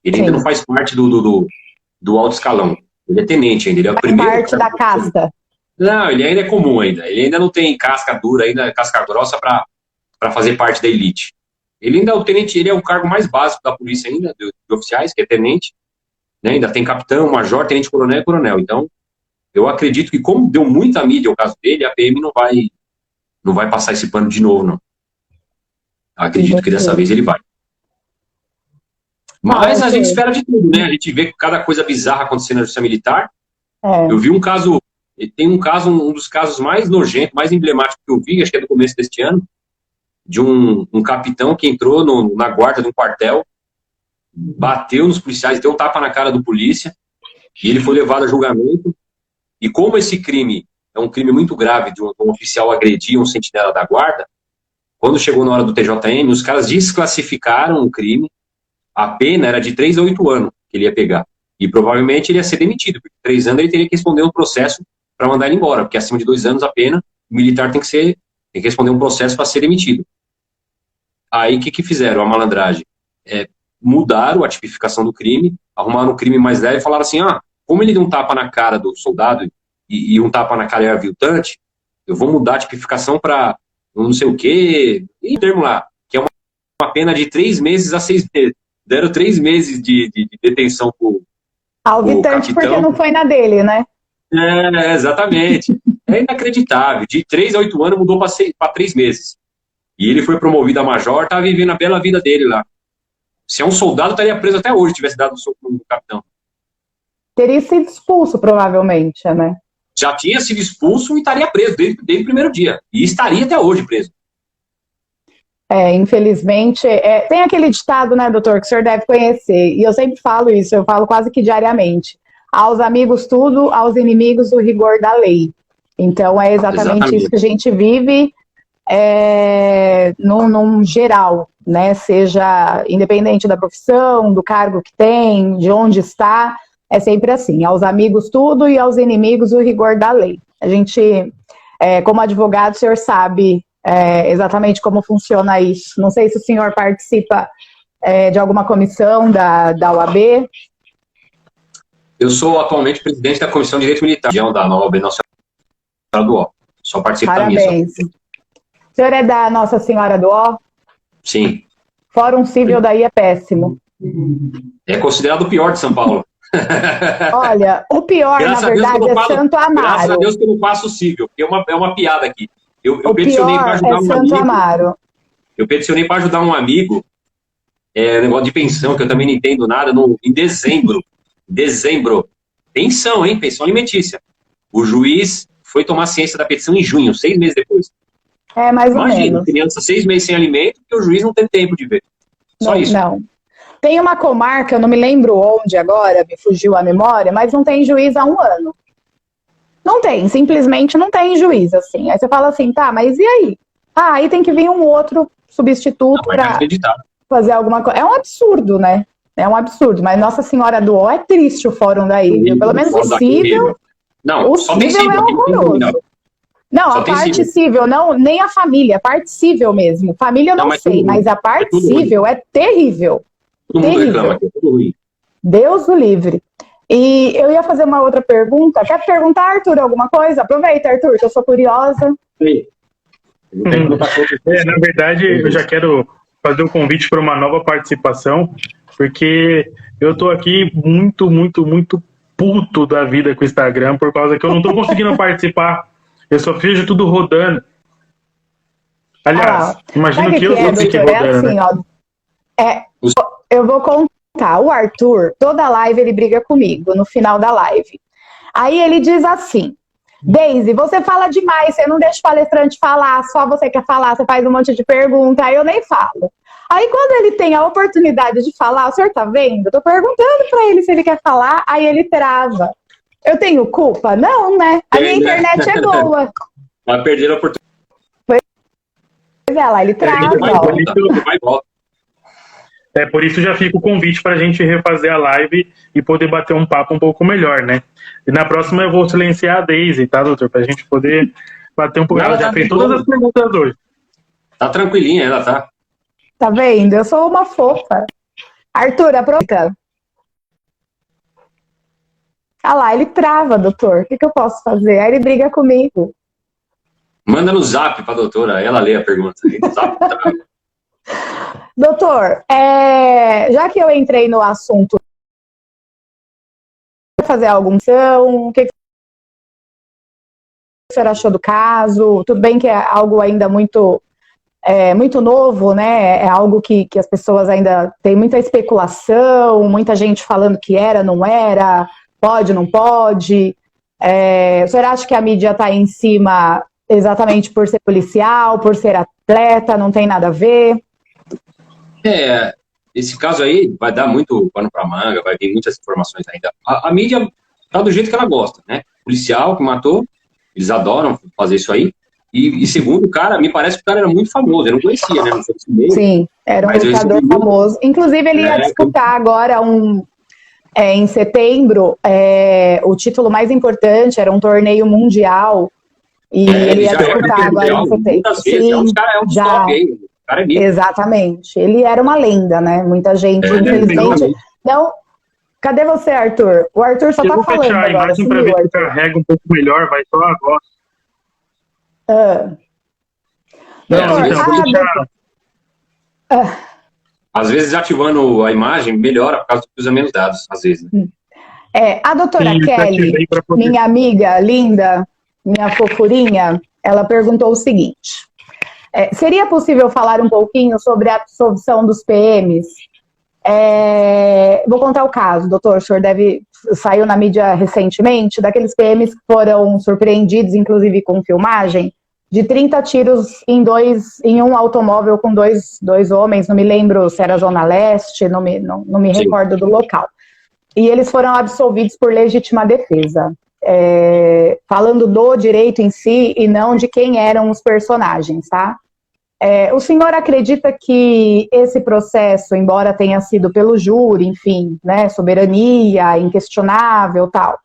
Ele ainda não faz parte do alto escalão. Ele é tenente ainda, ele é o primeiro. Faz parte da casta. Não, ele ainda é comum ainda. Ele ainda não tem casca dura, ainda casca grossa para fazer parte da elite. Ele ainda é o tenente, ele é o cargo mais básico da polícia ainda, de oficiais, que é tenente. Né? Ainda tem capitão, major, tenente coronel e coronel. Então, eu acredito que como deu muita mídia ao caso dele, a PM não vai passar esse pano de novo, não. Acredito que dessa vez ele vai. Mas a gente espera de tudo, né? A gente vê cada coisa bizarra acontecendo na justiça militar. Eu vi um caso, tem um dos casos mais nojentos, mais emblemáticos que eu vi, acho que é do começo deste ano, de um capitão que entrou na guarda de um quartel, bateu nos policiais, deu um tapa na cara do polícia, e ele foi levado a julgamento. E como esse crime é um crime muito grave de um oficial agredir um sentinela da guarda, quando chegou na hora do TJM, os caras desclassificaram o crime. A pena era de 3 a 8 anos que ele ia pegar. E provavelmente ele ia ser demitido, porque 3 anos ele teria que responder um processo para mandar ele embora, porque acima de 2 anos a pena, o militar tem que responder um processo para ser demitido. Aí o que fizeram? A malandragem. Mudaram a tipificação do crime, arrumaram um crime mais leve e falaram assim, como ele deu um tapa na cara do soldado e um tapa na cara é aviltante, eu vou mudar a tipificação para não sei o quê, e termo lá, que é uma pena de 3 meses a 6 meses. Deram 3 meses de detenção pro aviltante porque não foi na dele, né? Exatamente. É inacreditável. De 3 a 8 anos mudou para 3 meses. E ele foi promovido a major, tá vivendo a bela vida dele lá. Se é um soldado, estaria preso até hoje, tivesse dado o soco no capitão. Teria sido expulso, provavelmente, né? Já tinha sido expulso e estaria preso desde o primeiro dia. E estaria até hoje preso. Infelizmente, tem aquele ditado, né, doutor, que o senhor deve conhecer, e eu sempre falo isso, eu falo quase que diariamente, aos amigos tudo, aos inimigos o rigor da lei. Então é exatamente isso que a gente vive num geral, né, seja independente da profissão, do cargo que tem, de onde está, é sempre assim, aos amigos tudo e aos inimigos o rigor da lei. A gente, como advogado, o senhor sabe exatamente como funciona isso. Não sei se o senhor participa de alguma comissão da OAB. Eu sou atualmente presidente da Comissão de Direito Militar, da OAB Nossa Senhora do Ó. Só participo da minha. Parabéns. O senhor é da Nossa Senhora do Ó? Sim. Fórum Civil daí é péssimo. É considerado o pior de São Paulo. Olha, o pior, na verdade, é Santo Amaro. Graças a Deus que eu não faço civil, porque é uma piada aqui. Eu peticionei para ajudar um amigo. Amaro. Eu peticionei para ajudar um amigo, negócio de pensão, que eu também não entendo nada, em dezembro. Pensão, hein? Pensão alimentícia. O juiz foi tomar ciência da petição em junho, 6 meses depois. Mais ou menos. Imagina, criança 6 meses sem alimento, que o juiz não tem tempo de ver. Só isso. Não. Tem uma comarca, eu não me lembro onde agora, me fugiu a memória, mas não tem juiz há 1 ano. Não tem, simplesmente não tem juiz, assim. Aí você fala assim, tá, mas e aí? Aí tem que vir um outro substituto para fazer alguma coisa. É um absurdo, né? É um absurdo, mas Nossa Senhora do Ó é triste o fórum daí, viu? Pelo menos o cível. Não, o cível é horroroso. Não, a parte cível, não, nem a família, a parte cível mesmo. Família eu não sei, mas a parte cível é terrível. Todo mundo reclama que é tudo ruim. Deus o livre. E eu ia fazer uma outra pergunta. Quer perguntar, Arthur, alguma coisa? Aproveita, Arthur, que eu sou curiosa. Sim. Na verdade, eu já quero fazer um convite para uma nova participação, porque eu tô aqui muito puto da vida com o Instagram, por causa que eu não tô conseguindo participar. Eu só vejo tudo rodando. Aliás, imagino que eu fique rodando, assim, né? Eu vou contar. O Arthur, toda live ele briga comigo, no final da live. Aí ele diz assim, Deise, você fala demais, você não deixa o palestrante falar, só você quer falar, você faz um monte de pergunta, aí eu nem falo. Aí quando ele tem a oportunidade de falar, o senhor tá vendo? Eu tô perguntando pra ele se ele quer falar, aí ele trava. Eu tenho culpa? Não, né? A minha internet é boa. Vai perder a oportunidade. Pois é, lá ele trava. Vai e volta. Por isso já fica o convite para a gente refazer a live e poder bater um papo um pouco melhor, né? E na próxima eu vou silenciar a Daisy, tá, doutor? Para a gente poder bater um pouco. Ela já fez todas as perguntas hoje. Tá tranquilinha, ela tá. Tá vendo? Eu sou uma fofa. Arthur, aproveita. Ah lá, ele trava, doutor. O que eu posso fazer? Aí ele briga comigo. Manda no zap pra doutora, ela lê a pergunta. No zap, tá. Doutor, já que eu entrei no assunto, fazer alguma ação, o que o senhor achou do caso? Tudo bem que é algo ainda muito novo, né? É algo que as pessoas ainda têm muita especulação, muita gente falando que era, não era, pode, não pode. O senhor acha que a mídia está em cima exatamente por ser policial, por ser atleta, não tem nada a ver? Esse caso aí vai dar muito pano pra manga, vai vir muitas informações ainda. A mídia tá do jeito que ela gosta, né? Policial que matou, eles adoram fazer isso aí. E segundo, o cara, me parece que o cara era muito famoso, eu não conhecia, né? Não sei se meio, sim, era um lutador famoso. Inclusive, ele ia disputar agora em setembro, o título mais importante, era um torneio mundial. E ele ia disputar agora em setembro. Sim, top aí. Cara é exatamente. Ele era uma lenda, né? Muita gente, infelizmente. Não. Cadê você, Arthur? O Arthur só tá falando. Eu vou fechar a imagem para ver se carrega um pouco melhor, vai só agora. Às vezes ativando a imagem melhora por causa que usa menos dados, às vezes. Né? A doutora Kelly, minha amiga linda, minha fofurinha, ela perguntou o seguinte: seria possível falar um pouquinho sobre a absolvição dos PMs? Vou contar o caso, doutor. O senhor saiu na mídia recentemente daqueles PMs que foram surpreendidos, inclusive com filmagem, de 30 tiros em um automóvel com dois homens. Não me lembro se era Zona Leste, não me recordo do local. E eles foram absolvidos por legítima defesa. Falando do direito em si e não de quem eram os personagens, tá? O senhor acredita que esse processo, embora tenha sido pelo júri, enfim, né, soberania, inquestionável, tal,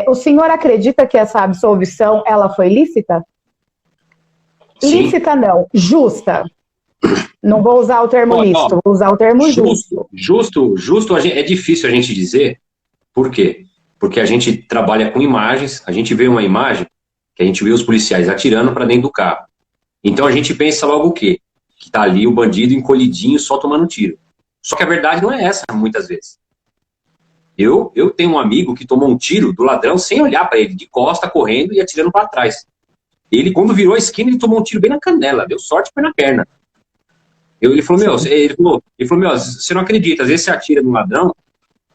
o senhor acredita que essa absolvição, ela foi lícita? Sim. Lícita não, justa. Não vou usar o termo lícito, vou usar o termo justo. Justo é difícil a gente dizer. Por quê? Porque a gente trabalha com imagens, a gente vê uma imagem que a gente vê os policiais atirando para dentro do carro. Então a gente pensa logo o quê? Que tá ali o bandido encolhidinho só tomando tiro. Só que a verdade não é essa, muitas vezes. Eu tenho um amigo que tomou um tiro do ladrão sem olhar para ele, de costa, correndo e atirando para trás. Ele, quando virou a esquina, ele tomou um tiro bem na canela, deu sorte, foi na perna. Ele falou, você não acredita, às vezes você atira no ladrão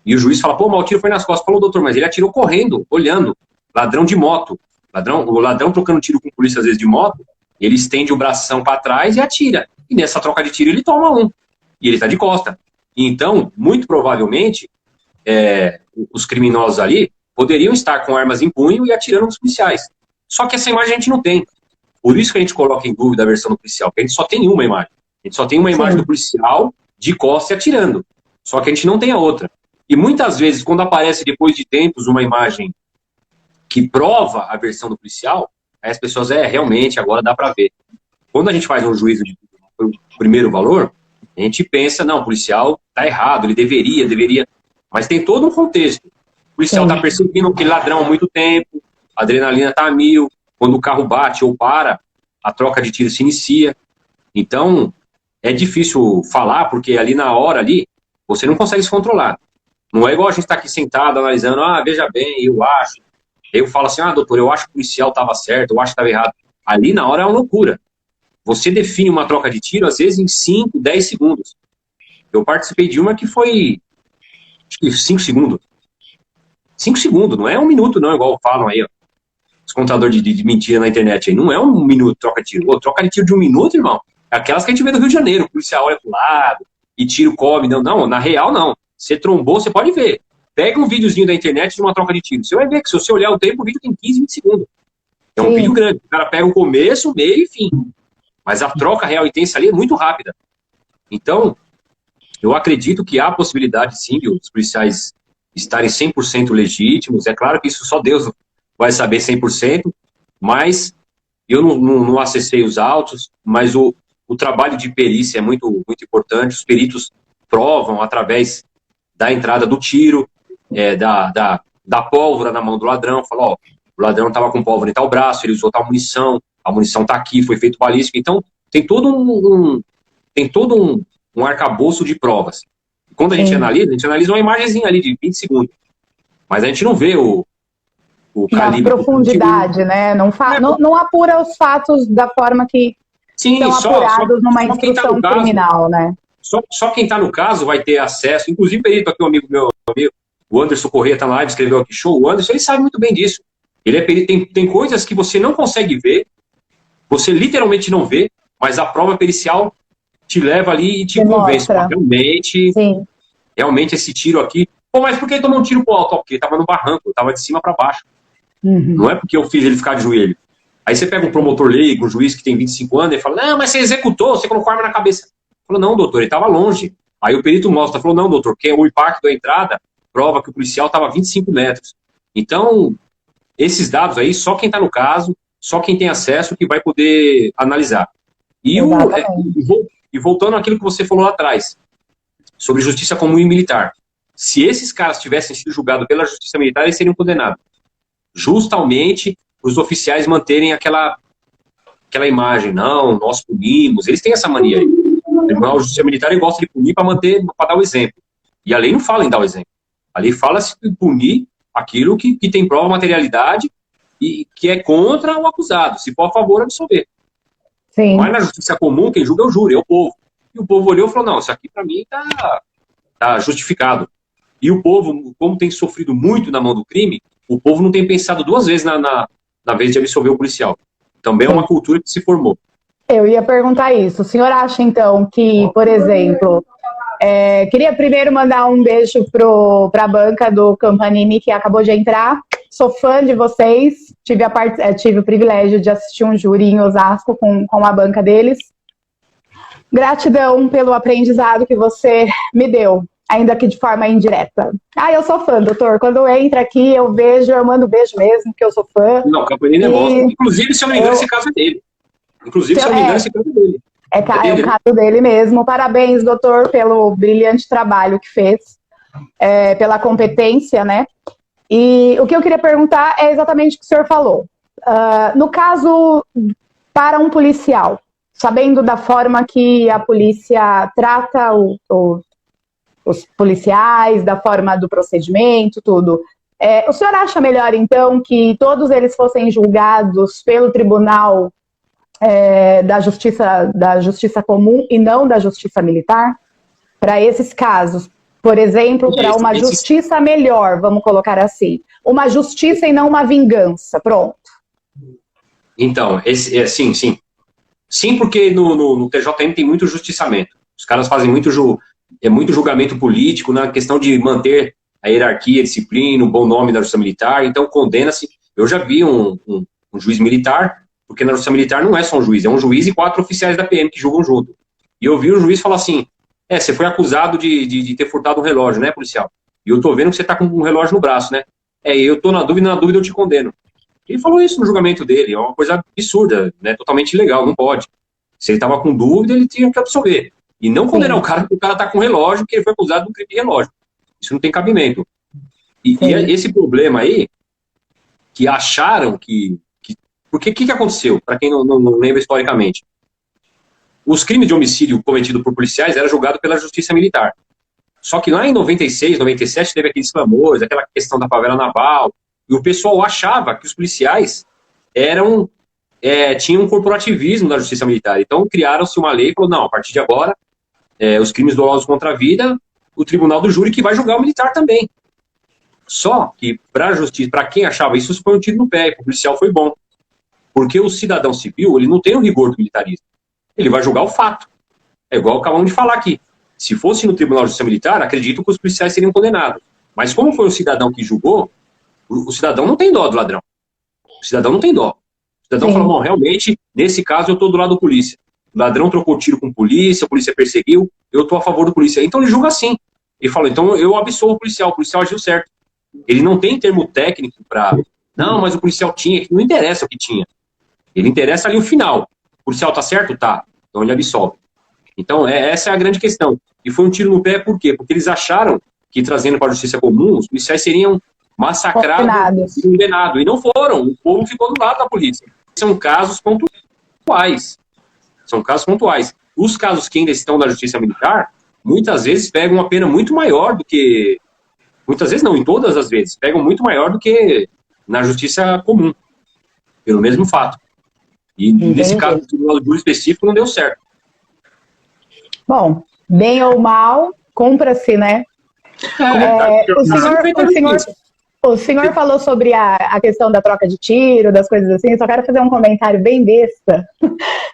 e o juiz fala, pô, mas o tiro foi nas costas. Falou, doutor, mas ele atirou correndo, olhando, ladrão de moto. O ladrão trocando tiro com polícia, às vezes, de moto, ele estende o bração para trás e atira. E nessa troca de tiro ele toma um. E ele está de costa. Então, muito provavelmente, os criminosos ali poderiam estar com armas em punho e atirando nos policiais. Só que essa imagem a gente não tem. Por isso que a gente coloca em dúvida a versão do policial, porque a gente só tem uma imagem. A gente só tem uma imagem do policial de costa e atirando. Só que a gente não tem a outra. E muitas vezes, quando aparece depois de tempos uma imagem que prova a versão do policial, aí as pessoas, realmente, agora dá para ver. Quando a gente faz um juízo de primeiro valor, a gente pensa, não, o policial tá errado, ele deveria. Mas tem todo um contexto. O policial tá perseguindo aquele ladrão há muito tempo, a adrenalina tá a 1000, quando o carro bate ou para, a troca de tiro se inicia. Então, é difícil falar, porque ali na hora, você não consegue se controlar. Não é igual a gente tá aqui sentado, analisando, veja bem, eu acho. Eu falo assim, doutor, eu acho que o policial estava certo, eu acho que estava errado. Ali, na hora, é uma loucura. Você define uma troca de tiro, às vezes, em 5, 10 segundos. Eu participei de uma que foi, acho que 5 segundos. 5 segundos, não é 1 minuto, não, igual falam aí, ó. Os contadores de mentira na internet aí. Não é 1 minuto troca de tiro. Troca de tiro de 1 minuto, irmão. aquelas que a gente vê no Rio de Janeiro, o policial olha pro lado e tiro come. Não, na real não. Você trombou, você pode ver. Pega um videozinho da internet de uma troca de tiro. Você vai ver que se você olhar o tempo, o vídeo tem 15, 20 segundos. É um vídeo grande. O cara pega o começo, o meio e fim. Mas a troca real e tensa ali é muito rápida. Então, eu acredito que há possibilidade, sim, de os policiais estarem 100% legítimos. É claro que isso só Deus vai saber 100%, mas eu não acessei os autos, mas o trabalho de perícia é muito, muito importante. Os peritos provam através da entrada do tiro, da pólvora na mão do ladrão, fala, ó, o ladrão estava com pólvora em tal braço, ele usou tal munição, a munição está aqui, foi feito balístico. Então, tem todo um arcabouço de provas. Quando a gente analisa uma imagenzinha ali de 20 segundos. Mas a gente não vê o calibre. Na profundidade, né? Não apura os fatos da forma que são apurados numa instrução criminal, né? Só quem está no caso vai ter acesso. Inclusive, aqui um amigo meu, o Anderson Corrêa, está na live, escreveu aqui, show. O Anderson, ele sabe muito bem disso. Ele é perito, tem coisas que você não consegue ver, você literalmente não vê, mas a prova pericial te leva ali e te convence. Realmente esse tiro aqui... Pô, mas por que ele tomou um tiro pro alto? Porque ele estava no barranco, estava de cima para baixo. Não é porque eu fiz ele ficar de joelho. Aí você pega um promotor leigo, um juiz que tem 25 anos, e fala, não, mas você executou, você colocou a arma na cabeça. Falou, não, doutor, ele estava longe. Aí o perito mostra, falou, não, doutor, que o impacto da entrada prova que o policial estava a 25 metros. Então, esses dados aí, só quem está no caso, só quem tem acesso que vai poder analisar. E voltando àquilo que você falou lá atrás, sobre justiça comum e militar. Se esses caras tivessem sido julgados pela justiça militar, eles seriam condenados. Justamente os oficiais manterem aquela imagem, não, nós punimos, eles têm essa mania aí. O Tribunal de Justiça Militar ele gosta de punir para dar o exemplo. E a lei não fala em dar o exemplo. A lei fala-se em punir aquilo que tem prova, materialidade e que é contra o acusado. Se for a favor, absolver. Sim. Mas na justiça comum, quem julga é o júri, é o povo. E o povo olhou e falou, não, isso aqui para mim tá justificado. E o povo, como tem sofrido muito na mão do crime, o povo não tem pensado duas vezes na vez de absolver o policial. Também é uma cultura que se formou. Eu ia perguntar isso. O senhor acha, então, que, por exemplo, queria primeiro mandar um beijo para a banca do Campanini, que acabou de entrar. Sou fã de vocês. Tive o privilégio de assistir um júri em Osasco com a banca deles. Gratidão pelo aprendizado que você me deu, ainda que de forma indireta. Eu sou fã, doutor. Quando entra aqui, eu mando beijo mesmo, porque eu sou fã. Não, o Campanini é bom. Inclusive, se eu não me engano, esse caso é dele. É o caso dele mesmo. Parabéns, doutor, pelo brilhante trabalho que fez, pela competência, né? E o que eu queria perguntar é exatamente o que o senhor falou. No caso, para um policial, sabendo da forma que a polícia trata os policiais, da forma do procedimento, tudo. O senhor acha melhor, então, que todos eles fossem julgados pelo Tribunal da Justiça Comum e não da Justiça Militar? Para esses casos, por exemplo, para uma justiça melhor, vamos colocar assim. Uma justiça e não uma vingança, pronto. Então, sim. Sim, porque no TJM tem muito justiçamento. Os caras fazem muito julgamento político na questão de manter a hierarquia, a disciplina, o bom nome da justiça militar. Então, condena-se. Eu já vi um juiz militar, porque na justiça militar não é só um juiz, é um juiz e 4 oficiais da PM que julgam junto. E eu vi o juiz falar assim, você foi acusado de ter furtado um relógio, né, policial? E eu tô vendo que você tá com um relógio no braço, né? Eu tô na dúvida eu te condeno. Ele falou isso no julgamento dele, é uma coisa absurda, né, totalmente ilegal, não pode. Se ele tava com dúvida, ele tinha que absolver. E não condenar o cara porque o cara tá com relógio, porque ele foi acusado de um crime de relógio. Isso não tem cabimento. E esse problema aí, que acharam que... Porque o que aconteceu, para quem não lembra historicamente? Os crimes de homicídio cometidos por policiais eram julgados pela justiça militar. Só que lá em 96, 97, teve aqueles clamores, aquela questão da favela naval, e o pessoal achava que os policiais tinham um corporativismo da justiça militar. Então criaram-se uma lei e falou, não, a partir de agora, os crimes dolosos contra a vida, o tribunal do júri que vai julgar o militar também. Só que para quem achava isso foi um tiro no pé, e o policial foi bom. Porque o cidadão civil, ele não tem o rigor do militarismo. Ele vai julgar o fato. É igual acabamos de falar aqui. Se fosse no Tribunal de Justiça Militar, acredito que os policiais seriam condenados. Mas como foi o cidadão que julgou, o cidadão não tem dó do ladrão. O cidadão não tem dó. O cidadão falou, bom, realmente, nesse caso eu estou do lado da polícia. O ladrão trocou tiro com a polícia perseguiu, eu estou a favor do polícia. Então ele julga assim. Ele falou, então eu absolvo o policial agiu certo. Ele não tem termo técnico para... Não, mas o policial tinha, não interessa o que tinha. Ele interessa ali o final. O policial tá certo? Tá. Então ele absolve. Então essa é a grande questão. E foi um tiro no pé por quê? Porque eles acharam que, trazendo para a justiça comum, os policiais seriam massacrados e condenados. E não foram. O povo ficou do lado da polícia. São casos pontuais. São casos pontuais. Os casos que ainda estão na justiça militar, muitas vezes pegam uma pena muito maior do que... Muitas vezes não, em todas as vezes. Pegam muito maior do que na justiça comum. Pelo mesmo fato. E nesse caso, do tribunal de júri específico, não deu certo. Bom, bem ou mal, compra-se, né? O senhor falou sobre a questão da troca de tiro, das coisas assim. Eu só quero fazer um comentário bem besta,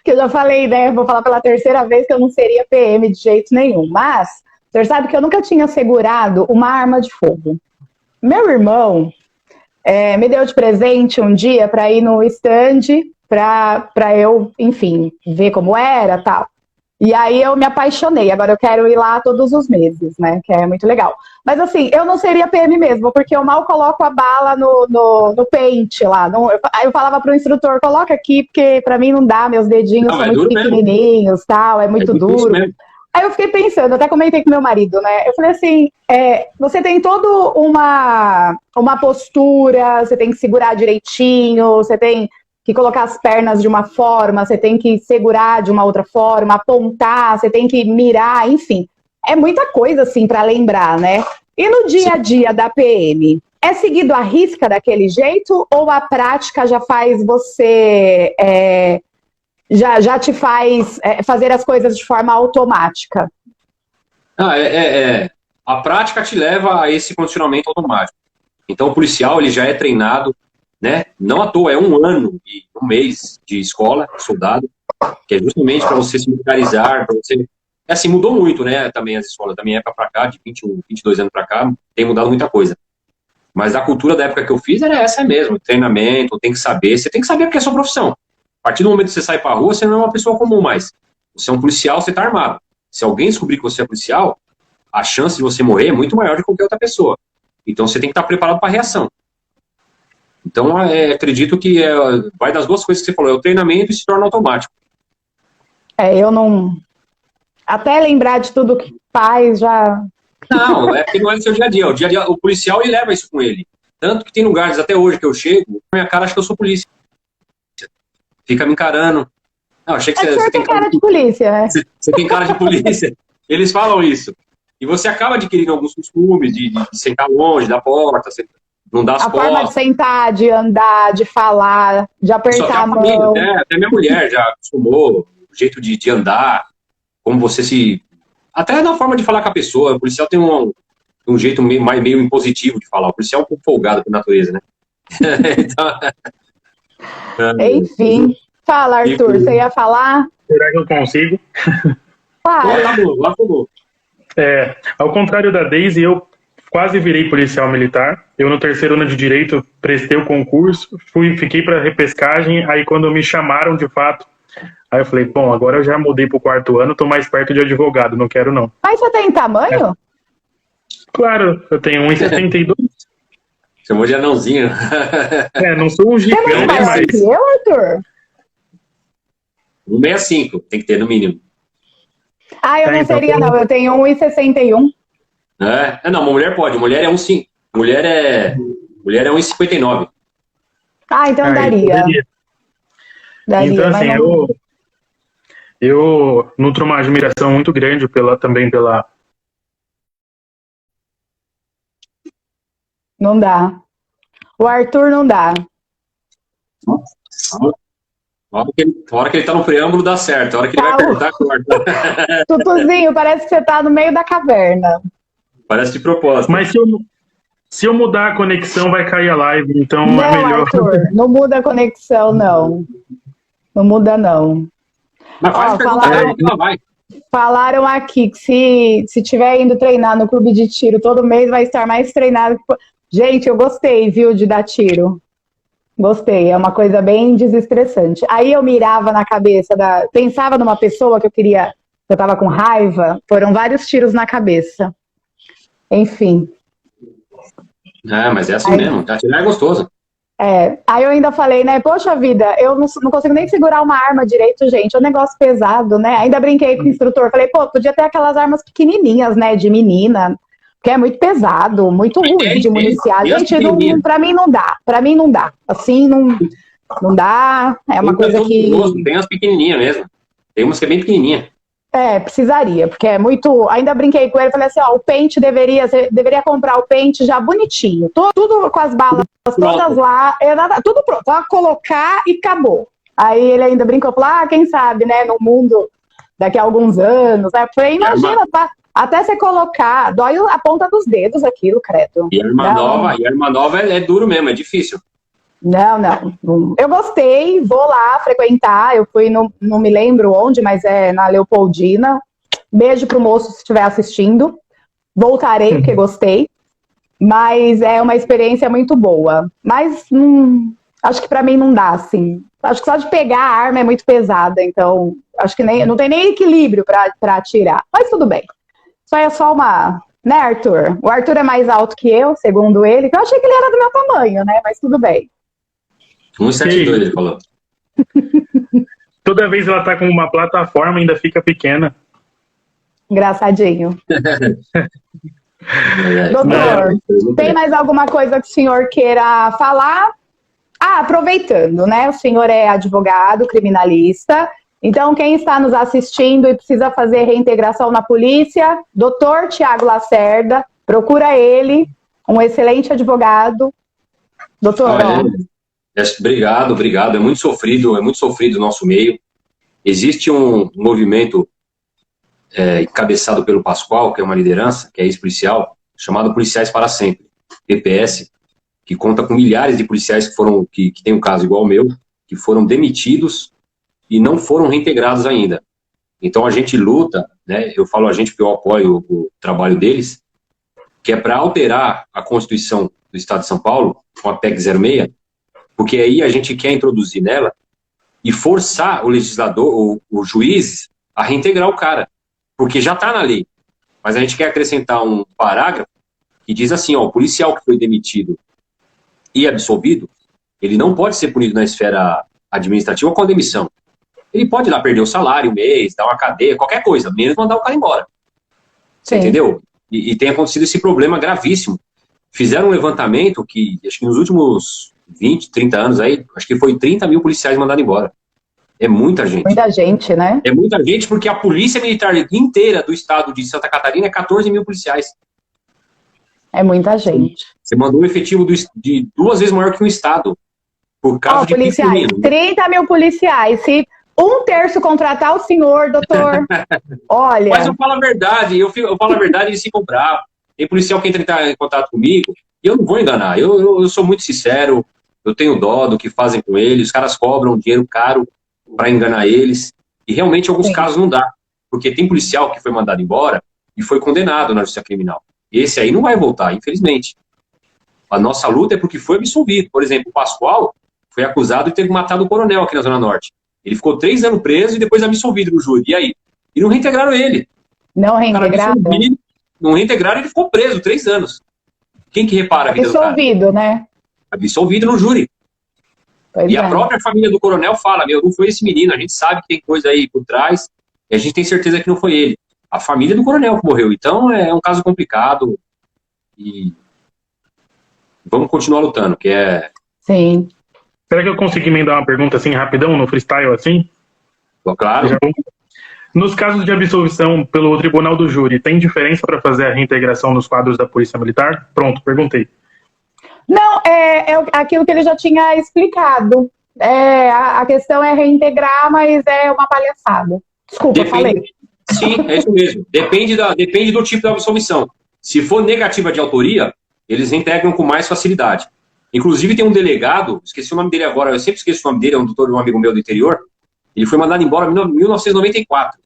que eu já falei, né? Vou falar pela terceira vez que eu não seria PM de jeito nenhum. Mas, o senhor sabe que eu nunca tinha segurado uma arma de fogo. Meu irmão me deu de presente um dia para ir no stand, para eu, enfim, ver como era e tal. E aí eu me apaixonei, agora eu quero ir lá todos os meses, né, que é muito legal. Mas assim, eu não seria PM mesmo, porque eu mal coloco a bala no pente lá. Aí eu falava pro instrutor, coloca aqui, porque pra mim não dá, meus dedinhos são muito pequenininhos, tal, é muito duro. Aí eu fiquei pensando, até comentei com meu marido, né, eu falei assim, você tem toda uma postura, você tem que segurar direitinho, você tem que colocar as pernas de uma forma, você tem que segurar de uma outra forma, apontar, você tem que mirar, enfim. É muita coisa, assim, para lembrar, né? E no dia a dia da PM, é seguido à risca daquele jeito ou a prática já faz você... já te faz fazer as coisas de forma automática? A prática te leva a esse condicionamento automático. Então o policial ele já é treinado, né? Não à toa, é 1 ano e 1 mês de escola, soldado, que é justamente para você se militarizar, para você... Assim, mudou muito, né? Também as escolas, da minha época para cá, de 21, 22 anos para cá, tem mudado muita coisa. Mas a cultura da época que eu fiz era essa mesmo, treinamento, tem que saber, você tem que saber porque é sua profissão. A partir do momento que você sai para a rua, você não é uma pessoa comum mais. Você é um policial, você está armado. Se alguém descobrir que você é policial, a chance de você morrer é muito maior de qualquer outra pessoa. Então você tem que estar preparado para a reação. Então, acredito que vai das duas coisas que você falou, é o treinamento e se torna automático. Eu não... Até lembrar de tudo que faz, já... Não, porque não é do seu dia a dia. O policial, ele leva isso com ele. Tanto que tem lugares, até hoje, que eu chego, minha cara acha que eu sou polícia. Fica me encarando. Não, achei que você tem cara de polícia, né? Você tem cara de polícia. Eles falam isso. E você acaba adquirindo alguns costumes de sentar longe da porta, não dar as portas. A forma de sentar, de andar, de falar, de apertar a mão. Até minha mulher já acostumou, o jeito de andar, como você se... Até na forma de falar com a pessoa. O policial tem um jeito meio impositivo de falar. O policial é um pouco folgado por natureza, né? Então... Enfim. Fala, Arthur. Você ia falar? Será que eu consigo? Claro. Tá bom, lá falou. Ao contrário da Daisy, eu quase virei policial militar. Eu, no 3º ano de Direito, prestei o concurso, fiquei para repescagem, aí quando me chamaram de fato, aí eu falei, bom, agora eu já mudei para o 4º ano, tô mais perto de advogado, não quero não. Mas você tem tamanho? Claro, eu tenho 1,72. Chamou de anãozinho. Não sou um gigante, você é mais maior que eu, Arthur? 1,65, tem que ter no mínimo. Eu não seria não, eu tenho 1,61. Não, uma mulher pode, mulher é 1,5. Mulher é 1,59. Então daria. Então, assim, eu nutro uma admiração muito grande também pela... Não dá. O Arthur não dá. A hora que ele tá no preâmbulo dá certo. A hora que ele vai perguntar com o Arthur. Tutuzinho, parece que você tá no meio da caverna. Parece de propósito. Mas se eu mudar a conexão, vai cair a live, então é melhor. Arthur, não muda a conexão, não. Não muda, não. Mas faz pergunta, vai. Falaram aqui que se tiver indo treinar no clube de tiro todo mês, vai estar mais treinado. Gente, eu gostei, viu, de dar tiro. Gostei, é uma coisa bem desestressante. Aí eu mirava na cabeça, pensava numa pessoa que que eu tava com raiva, foram vários tiros na cabeça. Enfim. Mas é assim mesmo, atirar é gostoso. Aí eu ainda falei, né, poxa vida, eu não consigo nem segurar uma arma direito, gente, é um negócio pesado, né? Ainda brinquei com o instrutor, falei, pô, podia ter aquelas armas pequenininhas, né, de menina, porque é muito pesado, muito ruim de municiar. Gente, pra mim não dá, assim, não dá, é uma coisa que... Tem as pequenininhas mesmo, tem umas que é bem pequenininha. Precisaria, porque é muito... Ainda brinquei com ele, falei assim, ó, o pente você deveria comprar o pente já bonitinho, tudo com as balas todas lá, tudo pronto, só colocar e acabou. Aí ele ainda brincou, falou, quem sabe, né, no mundo, daqui a alguns anos, né? Eu falei, imagina, até você colocar, dói a ponta dos dedos aquilo, credo. E a arma nova é duro mesmo, é difícil. Não. Eu gostei, vou lá frequentar. Eu fui, não me lembro onde, mas é na Leopoldina. Beijo pro moço se estiver assistindo. Voltarei, porque gostei. Mas é uma experiência muito boa. Mas acho que pra mim não dá, assim. Acho que só de pegar a arma é muito pesada. Então, acho que não tem nem equilíbrio pra atirar. Mas tudo bem. Isso aí é só uma... Né, Arthur? O Arthur é mais alto que eu, segundo ele. Eu achei que ele era do meu tamanho, né? Mas tudo bem. 1,72 ele falou. Toda vez ela tá com uma plataforma, ainda fica pequena. Engraçadinho. Doutor, tem mais alguma coisa que o senhor queira falar? Aproveitando, né? O senhor é advogado, criminalista. Então, quem está nos assistindo e precisa fazer reintegração na polícia, doutor Tiago Lacerda, procura ele, um excelente advogado. Doutor, Obrigado. É muito sofrido o nosso meio. Existe um movimento encabeçado pelo Pascoal, que é uma liderança, que é ex-policial, chamado Policiais para Sempre, PPS, que conta com milhares de policiais que tem um caso igual ao meu, que foram demitidos e não foram reintegrados ainda. Então a gente luta, né? Eu falo a gente porque eu apoio o trabalho deles, que é para alterar a Constituição do Estado de São Paulo, com a PEC 06, porque aí a gente quer introduzir nela e forçar o legislador, os juízes, a reintegrar o cara, porque já está na lei. Mas a gente quer acrescentar um parágrafo que diz assim, ó, o policial que foi demitido e absolvido, ele não pode ser punido na esfera administrativa com demissão. Ele pode ir lá perder o salário, um mês, dar uma cadeia, qualquer coisa, menos mandar o cara embora. Você entendeu? E tem acontecido esse problema gravíssimo. Fizeram um levantamento que, acho que nos últimos 20, 30 anos aí, acho que foi 30 mil policiais mandados embora. É muita gente. Muita gente, né? É muita gente porque a polícia militar inteira do estado de Santa Catarina é 14 mil policiais. É muita gente. Você mandou um efetivo de 2 vezes maior que um estado. Por causa de policiais, 30 mil policiais. Se 1/3 contratar o senhor, doutor, olha... Mas eu falo a verdade, eu falo a verdade e eles ficam bravos. Tem policial que entra em contato comigo e eu não vou enganar. Eu sou muito sincero, eu tenho dó do que fazem com eles, os caras cobram dinheiro caro para enganar eles. E realmente, em alguns casos, não dá. Porque tem policial que foi mandado embora e foi condenado na justiça criminal. Esse aí não vai voltar, infelizmente. A nossa luta é porque foi absolvido. Por exemplo, o Pascoal foi acusado de ter matado o coronel aqui na Zona Norte. Ele ficou 3 anos preso e depois absolvido no júri. E aí? E não reintegraram ele. Não reintegraram? Não reintegraram, ele ficou preso 3 anos. Quem que repara a vida do cara? Absolvido, né? Absolvido no júri. E a própria família do coronel fala, não foi esse menino, a gente sabe que tem coisa aí por trás, e a gente tem certeza que não foi ele. A família do coronel que morreu. Então é um caso complicado e vamos continuar lutando, que é... Sim. Será que eu consegui emendar uma pergunta assim, rapidão, no freestyle, assim? Claro. Nos casos de absolvição pelo Tribunal do Júri, tem diferença para fazer a reintegração nos quadros da Polícia Militar? Pronto, perguntei. Não, é aquilo que ele já tinha explicado. A questão é reintegrar, mas é uma palhaçada. Desculpa, falei. Sim, é isso mesmo. Depende do tipo da absolvição. Se for negativa de autoria, eles reintegram com mais facilidade. Inclusive tem um delegado, esqueci o nome dele agora, eu sempre esqueço o nome dele, é um doutor, um amigo meu do interior, Ele foi mandado embora em 1994.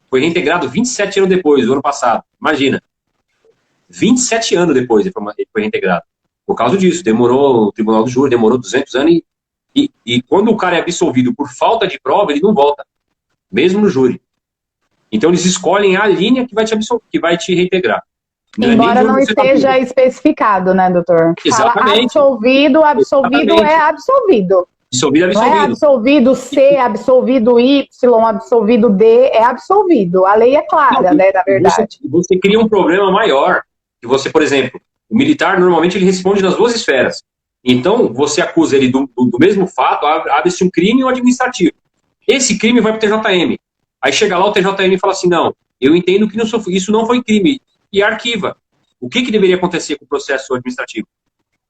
Foi reintegrado 27 anos depois, do ano passado. Imagina. 27 anos depois ele foi reintegrado. Por causa disso, demorou, o Tribunal do Júri demorou 200 anos e quando o cara é absolvido por falta de prova, ele não volta. Mesmo no júri. Então eles escolhem a linha que vai te reintegrar. Embora não esteja especificado, né, doutor? Exatamente. Fala absolvido é absolvido. Absolvido é absolvido. Não é absolvido C, absolvido Y, absolvido D, é absolvido. A lei é clara, né, na verdade. Você cria um problema maior. Que você, por exemplo, o militar normalmente ele responde nas duas esferas. Então, você acusa ele do mesmo fato, abre-se um crime ou administrativo. Esse crime vai para o TJM. Aí chega lá o TJM e fala assim, não, eu entendo que isso não foi crime. E arquiva. O que deveria acontecer com o processo administrativo?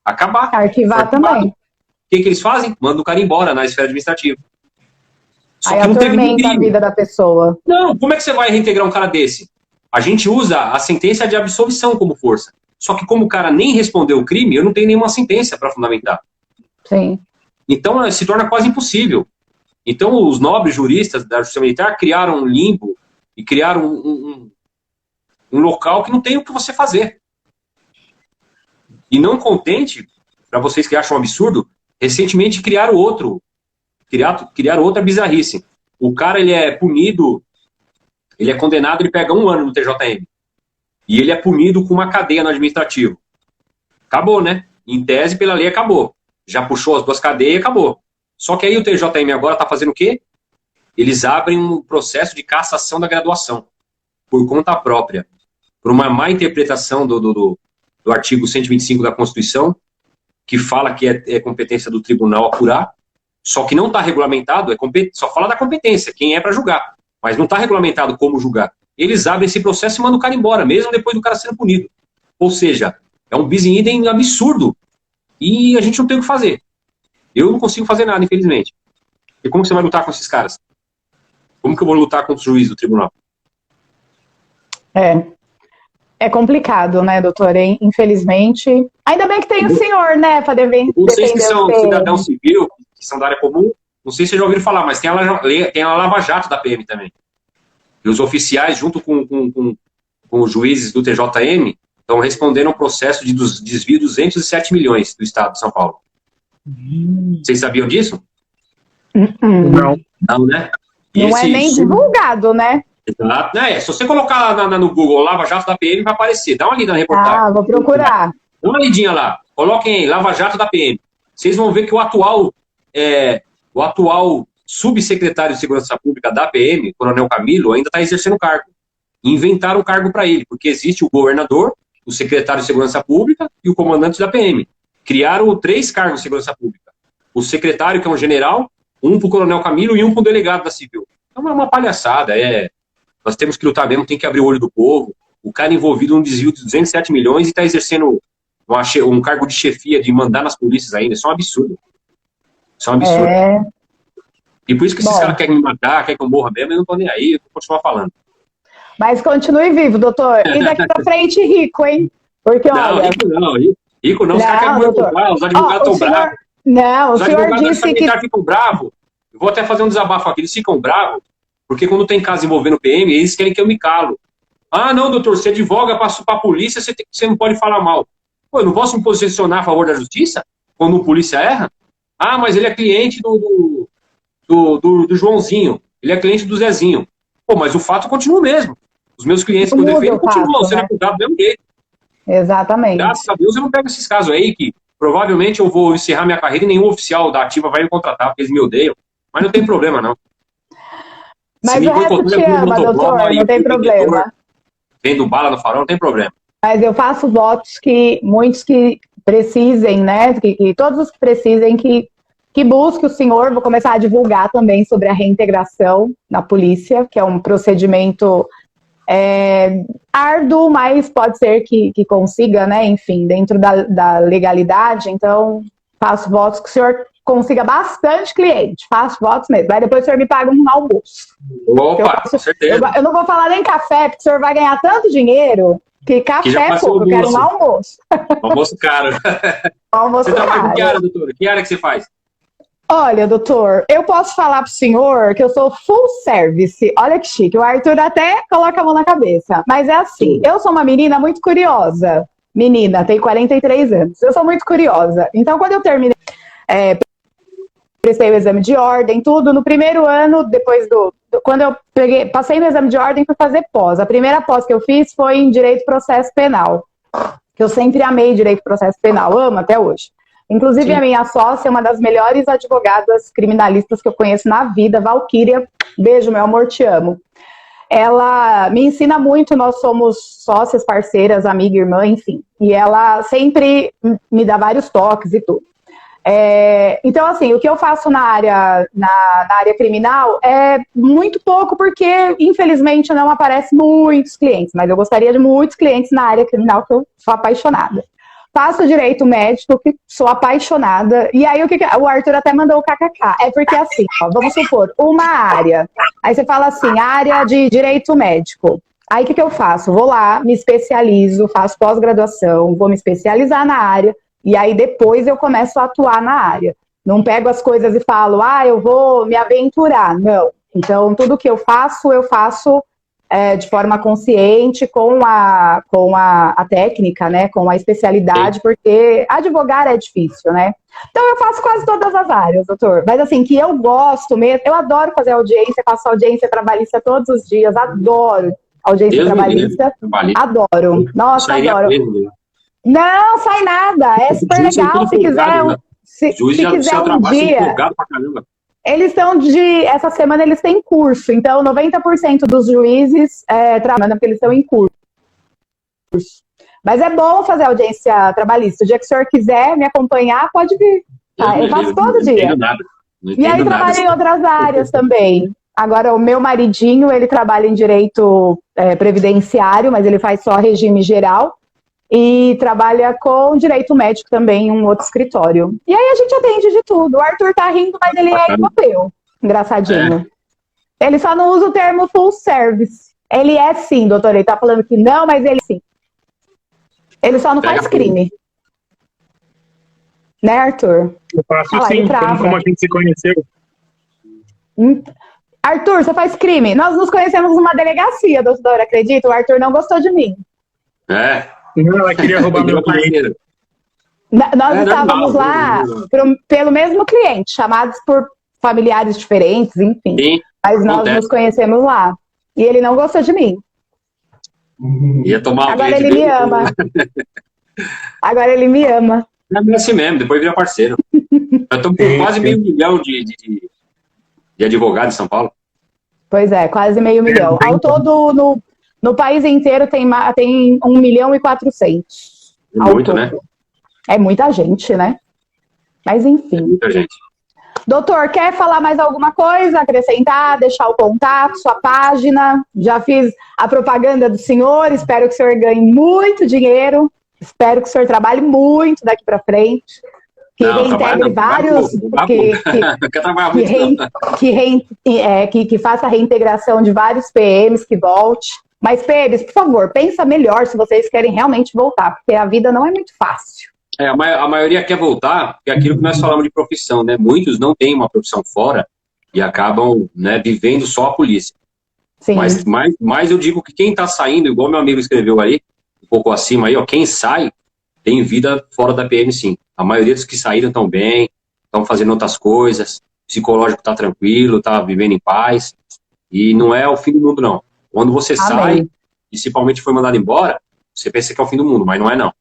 Acabar. Arquivar também. O que eles fazem? Mandam o cara embora na esfera administrativa. Só aí que não atormenta a vida da pessoa. Não, como é que você vai reintegrar um cara desse? A gente usa a sentença de absolvição como força. Só que como o cara nem respondeu o crime, eu não tenho nenhuma sentença para fundamentar. Sim. Então se torna quase impossível. Então os nobres juristas da Justiça Militar criaram um limbo e criaram um local que não tem o que você fazer. E não contente, para vocês que acham um absurdo, recentemente criaram outra bizarrice. O cara, ele é punido, ele é condenado, ele pega 1 ano no TJM. E ele é punido com uma cadeia no administrativo. Acabou, né? Em tese, pela lei, acabou. Já puxou as 2 cadeias e acabou. Só que aí o TJM agora está fazendo o quê? Eles abrem um processo de cassação da graduação, por conta própria. Por uma má interpretação do artigo 125 da Constituição, que fala que é competência do tribunal apurar, só que não está regulamentado, só fala da competência, quem é para julgar, mas não está regulamentado como julgar. Eles abrem esse processo e mandam o cara embora, mesmo depois do cara sendo punido. Ou seja, é um bis in idem absurdo. E a gente não tem o que fazer. Eu não consigo fazer nada, infelizmente. E como você vai lutar com esses caras? Como que eu vou lutar contra o juiz do tribunal? É complicado, né, doutor? Infelizmente. Ainda bem que tem o senhor, né, para defender. Vocês que são cidadão civil, que são da área comum, não sei se vocês já ouviram falar, mas tem a Lava Jato da PM também. E os oficiais, junto com os juízes do TJM, estão respondendo ao processo de desvio de 207 milhões do Estado de São Paulo. Vocês sabiam disso? Não. Não, né? Não é nem divulgado, né? Exato. Se você colocar lá no Google Lava Jato da PM, vai aparecer. Dá uma lida na reportagem. Ah, vou procurar. Dá uma lidinha lá. Coloquem aí, Lava Jato da PM. Vocês vão ver que o atual subsecretário de Segurança Pública da PM, Coronel Camilo, ainda está exercendo o cargo. Inventaram o cargo para ele, porque existe o governador, o secretário de Segurança Pública e o comandante da PM. Criaram 3 cargos de segurança pública. O secretário, que é um general, um para o Coronel Camilo e um para o delegado da Civil. Então é uma palhaçada, nós temos que lutar mesmo, tem que abrir o olho do povo. O cara envolvido num desvio de 207 milhões e está exercendo um cargo de chefia, de mandar nas polícias ainda. Isso é um absurdo. Isso é um absurdo. E por isso que esses caras querem me matar, querem que eu morra mesmo, eu não tô nem aí, eu vou continuar falando. Mas continue vivo, doutor. E daqui pra frente, rico, hein? Porque, olha... Rico não, os caras querem me derrubar, os advogados estão bravos. Não, o senhor disse que... Os ficam bravos. Eu vou até fazer um desabafo aqui, eles ficam bravos, porque quando tem caso envolvendo PM, eles querem que eu me calo. Ah, não, doutor, você advoga para a polícia, você não pode falar mal. Pô, eu não posso me posicionar a favor da justiça quando um polícia erra? Ah, mas ele é cliente do Joãozinho, ele é cliente do Zezinho. Pô, mas o fato continua o mesmo. Os meus clientes que eu defendo continuam sendo acusados do mesmo jeito. Exatamente. Graças a Deus eu não pego esses casos aí, que provavelmente eu vou encerrar minha carreira e nenhum oficial da ativa vai me contratar, porque eles me odeiam. Mas não tem problema, não. Mas o resto te ama, doutor, não tem problema. Vendo bala no farol, não tem problema. Mas eu faço votos que muitos que precisem, né, que todos os que precisem, que busque o senhor, vou começar a divulgar também sobre a reintegração na polícia, que é um procedimento árduo, mas pode ser que consiga, né, enfim, dentro da legalidade. Então, faço votos que o senhor consiga bastante cliente, faço votos mesmo. Aí depois o senhor me paga um almoço. Opa, com certeza. Eu não vou falar nem café, porque o senhor vai ganhar tanto dinheiro que café é pouco, eu quero um almoço. Almoço caro. Almoço você trabalha caro. em que área, doutora? Que área que você faz? Olha, doutor, eu posso falar pro senhor que eu sou full service. Olha que chique. O Arthur até coloca a mão na cabeça. Mas é assim, eu sou uma menina muito curiosa. Menina, tenho 43 anos. Eu sou muito curiosa. Então, quando eu terminei, prestei o exame de ordem, tudo. No primeiro ano, depois quando eu passei no exame de ordem para fazer pós. A primeira pós que eu fiz foi em Direito e Processo Penal. Que eu sempre amei Direito e Processo Penal, amo até hoje. Inclusive, sim, a minha sócia é uma das melhores advogadas criminalistas que eu conheço na vida, Valquíria. Beijo, meu amor, te amo. Ela me ensina muito, nós somos sócias, parceiras, amiga, irmã, enfim. E ela sempre me dá vários toques e tudo. Então, assim, o que eu faço na área criminal é muito pouco, porque, infelizmente, não aparece muitos clientes, mas eu gostaria de muitos clientes na área criminal, que eu sou apaixonada. Faço direito médico, que sou apaixonada, e aí o Arthur até mandou o kkk, é porque assim, ó, vamos supor, uma área, aí você fala assim, área de direito médico, aí o que eu faço? Vou lá, me especializo, faço pós-graduação, vou me especializar na área, e aí depois eu começo a atuar na área. Não pego as coisas e falo, eu vou me aventurar. Não. Então, tudo que eu faço de forma consciente, com a técnica, né? Com a especialidade, porque advogar é difícil, né? Então, eu faço quase todas as áreas, doutor. Mas assim, que eu gosto mesmo, eu adoro fazer audiência, faço audiência trabalhista todos os dias, adoro audiência trabalhista. Adoro. Nossa, adoro. Não, sai nada, é super legal, se quiser, se quiser um dia, eles estão essa semana eles têm curso, então 90% dos juízes trabalham porque eles estão em curso. Mas é bom fazer audiência trabalhista, o dia que o senhor quiser me acompanhar, pode vir, tá? Eu faço todo dia. E aí trabalho em outras áreas também. Agora, o meu maridinho, ele trabalha em direito previdenciário, mas ele faz só regime geral. E trabalha com direito médico também em um outro escritório. E aí a gente atende de tudo. O Arthur tá rindo, mas ele é igual eu. Engraçadinho. Ele só não usa o termo full service. Ele é sim, doutor. Ele tá falando que não, mas ele sim. Ele só não faz crime. Né, Arthur? Eu faço sim, como a gente se conheceu. Arthur, você faz crime? Nós nos conhecemos numa delegacia, doutor, acredita? O Arthur não gostou de mim. Não, ela queria roubar meu cliente. Nós estávamos lá pelo mesmo cliente, chamados por familiares diferentes, enfim. Sim, mas nós nos conhecemos lá. E ele não gostou de mim. Ia tomar Agora ele me ama. Agora ele me ama. É assim mesmo, depois vira parceiro. Eu estou com quase 500 mil de advogados em São Paulo. Pois é, quase 500 mil. Ao todo, no país inteiro tem 1.400.000. É muito, né? É muita gente, né? Mas enfim. É muita gente. Doutor, quer falar mais alguma coisa? Acrescentar, deixar o contato, sua página? Já fiz a propaganda do senhor, espero que o senhor ganhe muito dinheiro. Espero que o senhor trabalhe muito daqui para frente. Que reintegre vários. Que faça a reintegração de vários PMs, que volte. Mas, PMs, por favor, pensa melhor se vocês querem realmente voltar, porque a vida não é muito fácil. A maioria quer voltar, porque é aquilo que nós falamos de profissão, né? Muitos não têm uma profissão fora e acabam, né, vivendo só a polícia. Sim. Mas eu digo que quem está saindo, igual meu amigo escreveu aí, um pouco acima aí, quem sai tem vida fora da PM, sim. A maioria dos que saíram estão bem, estão fazendo outras coisas, o psicológico está tranquilo, está vivendo em paz, e não é o fim do mundo, não. Quando você sai, principalmente foi mandado embora, você pensa que é o fim do mundo, mas não é, não.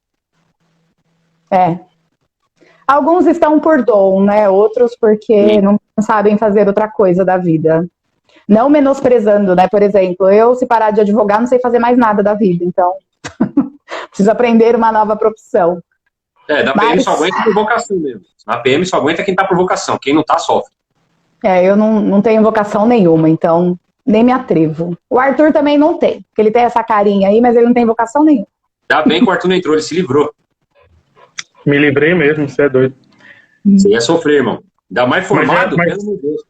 Alguns estão por dom, né? Outros porque não sabem fazer outra coisa da vida. Não menosprezando, né? Por exemplo, eu, se parar de advogar, não sei fazer mais nada da vida, então preciso aprender uma nova profissão. Na PM só aguenta por vocação mesmo. Na PM só aguenta quem tá por vocação, quem não tá, sofre. Eu não tenho vocação nenhuma, então nem me atrevo. O Arthur também não tem, porque ele tem essa carinha aí, mas ele não tem vocação nenhuma. Ainda bem que o Arthur não entrou, ele se livrou. Me livrei mesmo, você é doido. Você ia sofrer, irmão. Ainda mais formado, pelo amor de Deus.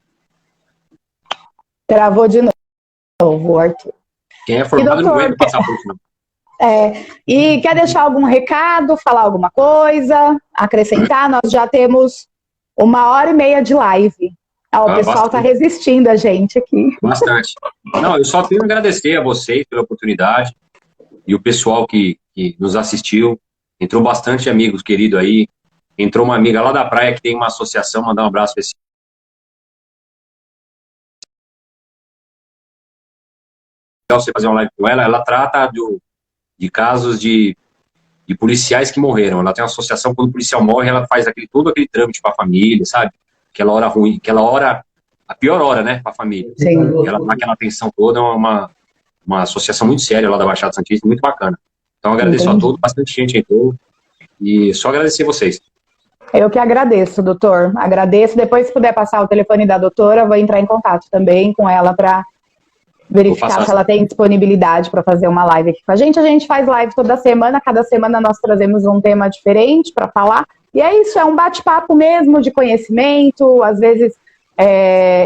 Travou de novo, o Arthur. Quem é formado não aguenta passar por isso, não. E quer deixar algum recado, falar alguma coisa, acrescentar? Nós já temos 1h30 de live. O pessoal está resistindo a gente aqui. Bastante. Não, eu só tenho a agradecer a vocês pela oportunidade e o pessoal que nos assistiu. Entrou bastante amigos queridos aí. Entrou uma amiga lá da praia que tem uma associação, mandar um abraço especial. Você fazer uma live com ela, ela trata de casos de policiais que morreram. Ela tem uma associação, quando o policial morre, ela faz todo aquele trâmite para a família, sabe? Aquela hora ruim, aquela hora, a pior hora, né, para a família. Sim. E ela dá aquela atenção toda, é uma associação muito séria lá da Baixada Santista, muito bacana. Então, agradeço a todos, bastante gente entrou, e só agradecer vocês. Eu que agradeço, doutor. Agradeço. Depois, se puder passar o telefone da doutora, vou entrar em contato também com ela para verificar se ela tem disponibilidade para fazer uma live aqui com a gente. A gente faz live toda semana, cada semana nós trazemos um tema diferente para falar. E é isso, é um bate-papo mesmo de conhecimento. Às vezes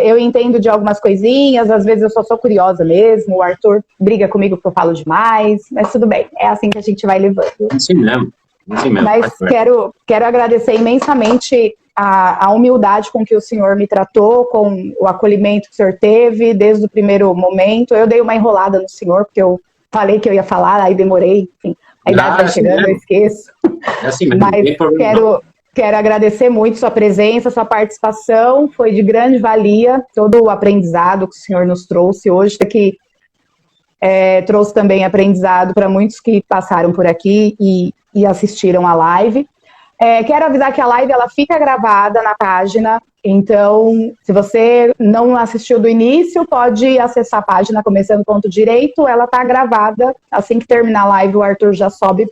eu entendo de algumas coisinhas, às vezes eu só sou curiosa mesmo. O Arthur briga comigo porque eu falo demais, mas tudo bem, é assim que a gente vai levando. Assim mesmo. Mas quero agradecer imensamente a humildade com que o senhor me tratou, com o acolhimento que o senhor teve desde o primeiro momento. Eu dei uma enrolada no senhor, porque eu falei que eu ia falar, aí demorei, enfim, a idade vai chegando, eu esqueço. É assim mesmo. Mas quero agradecer muito sua presença, sua participação, foi de grande valia, todo o aprendizado que o senhor nos trouxe hoje, que trouxe também aprendizado para muitos que passaram por aqui e assistiram a live. Quero avisar que a live ela fica gravada na página, então se você não assistiu do início, pode acessar a página Começando Ponto Direito, ela está gravada, assim que terminar a live o Arthur já sobe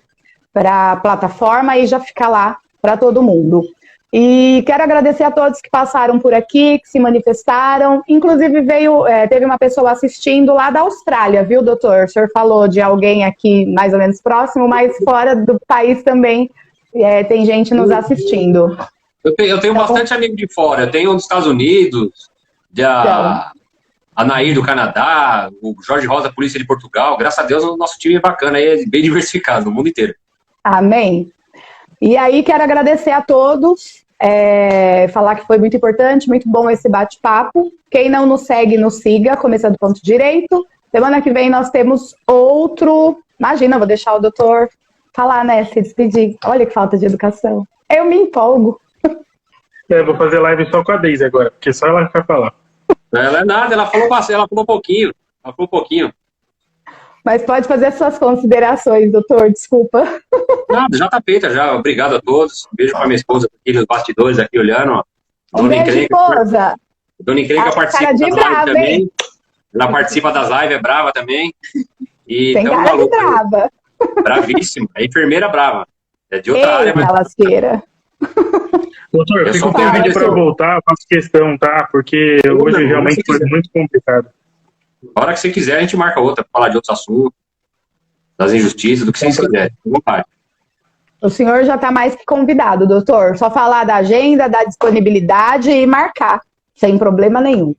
para a plataforma e já fica lá para todo mundo. E quero agradecer a todos que passaram por aqui, que se manifestaram, inclusive teve uma pessoa assistindo lá da Austrália, viu, doutor? O senhor falou de alguém aqui mais ou menos próximo, mas fora do país também tem gente nos assistindo. Eu tenho bastante amigo de fora. Eu tenho dos Estados Unidos, a Nair do Canadá, o Jorge Rosa, Polícia de Portugal. Graças a Deus, o nosso time é bacana, é bem diversificado no mundo inteiro. Amém. E aí, quero agradecer a todos, falar que foi muito importante, muito bom esse bate-papo. Quem não nos segue, nos siga, Começando Ponto Direito. Semana que vem nós temos outro... Imagina, vou deixar o doutor falar, né, se despedir. Olha que falta de educação. Eu me empolgo. Vou fazer live só com a Deise agora, porque só ela vai falar. Ela é nada, ela falou pouquinho. Ela falou pouquinho. Mas pode fazer suas considerações, doutor, desculpa. Nada, já tá feita, já. Obrigado a todos. Beijo pra minha esposa aqui nos bastidores, aqui olhando. Ó. Beijo, esposa. Dona Encrenca participa das lives também. Ela participa das lives, é brava também. E tem cara de brava. Bravíssima. É enfermeira brava. É de outra área. Mas... lasqueira. Doutor, eu fico com convite para voltar, faço questão, tá? Porque hoje realmente foi muito complicado. A hora que você quiser, a gente marca outra, para falar de outros assuntos, das injustiças, do que vocês quiserem. O senhor já está mais que convidado, doutor. Só falar da agenda, da disponibilidade e marcar, sem problema nenhum.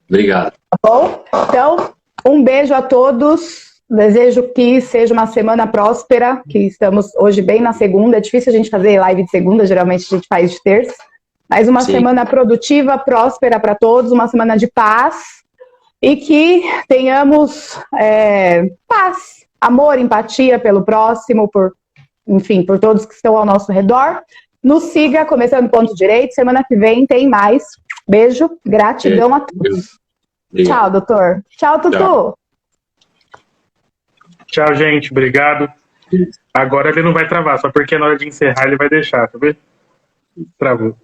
Obrigado. Tá bom? Então, um beijo a todos. Desejo que seja uma semana próspera, que estamos hoje bem na segunda. É difícil a gente fazer live de segunda, geralmente a gente faz de terça. Mas uma semana produtiva, próspera para todos, uma semana de paz. E que tenhamos paz, amor, empatia pelo próximo, por todos que estão ao nosso redor. Nos siga, Começando Ponto Direito. Semana que vem tem mais. Beijo, gratidão a todos. Obrigado. Tchau, doutor. Tchau, Tutu. Tchau. Tchau, gente. Obrigado. Agora ele não vai travar, só porque na hora de encerrar ele vai deixar, tá vendo? Travou.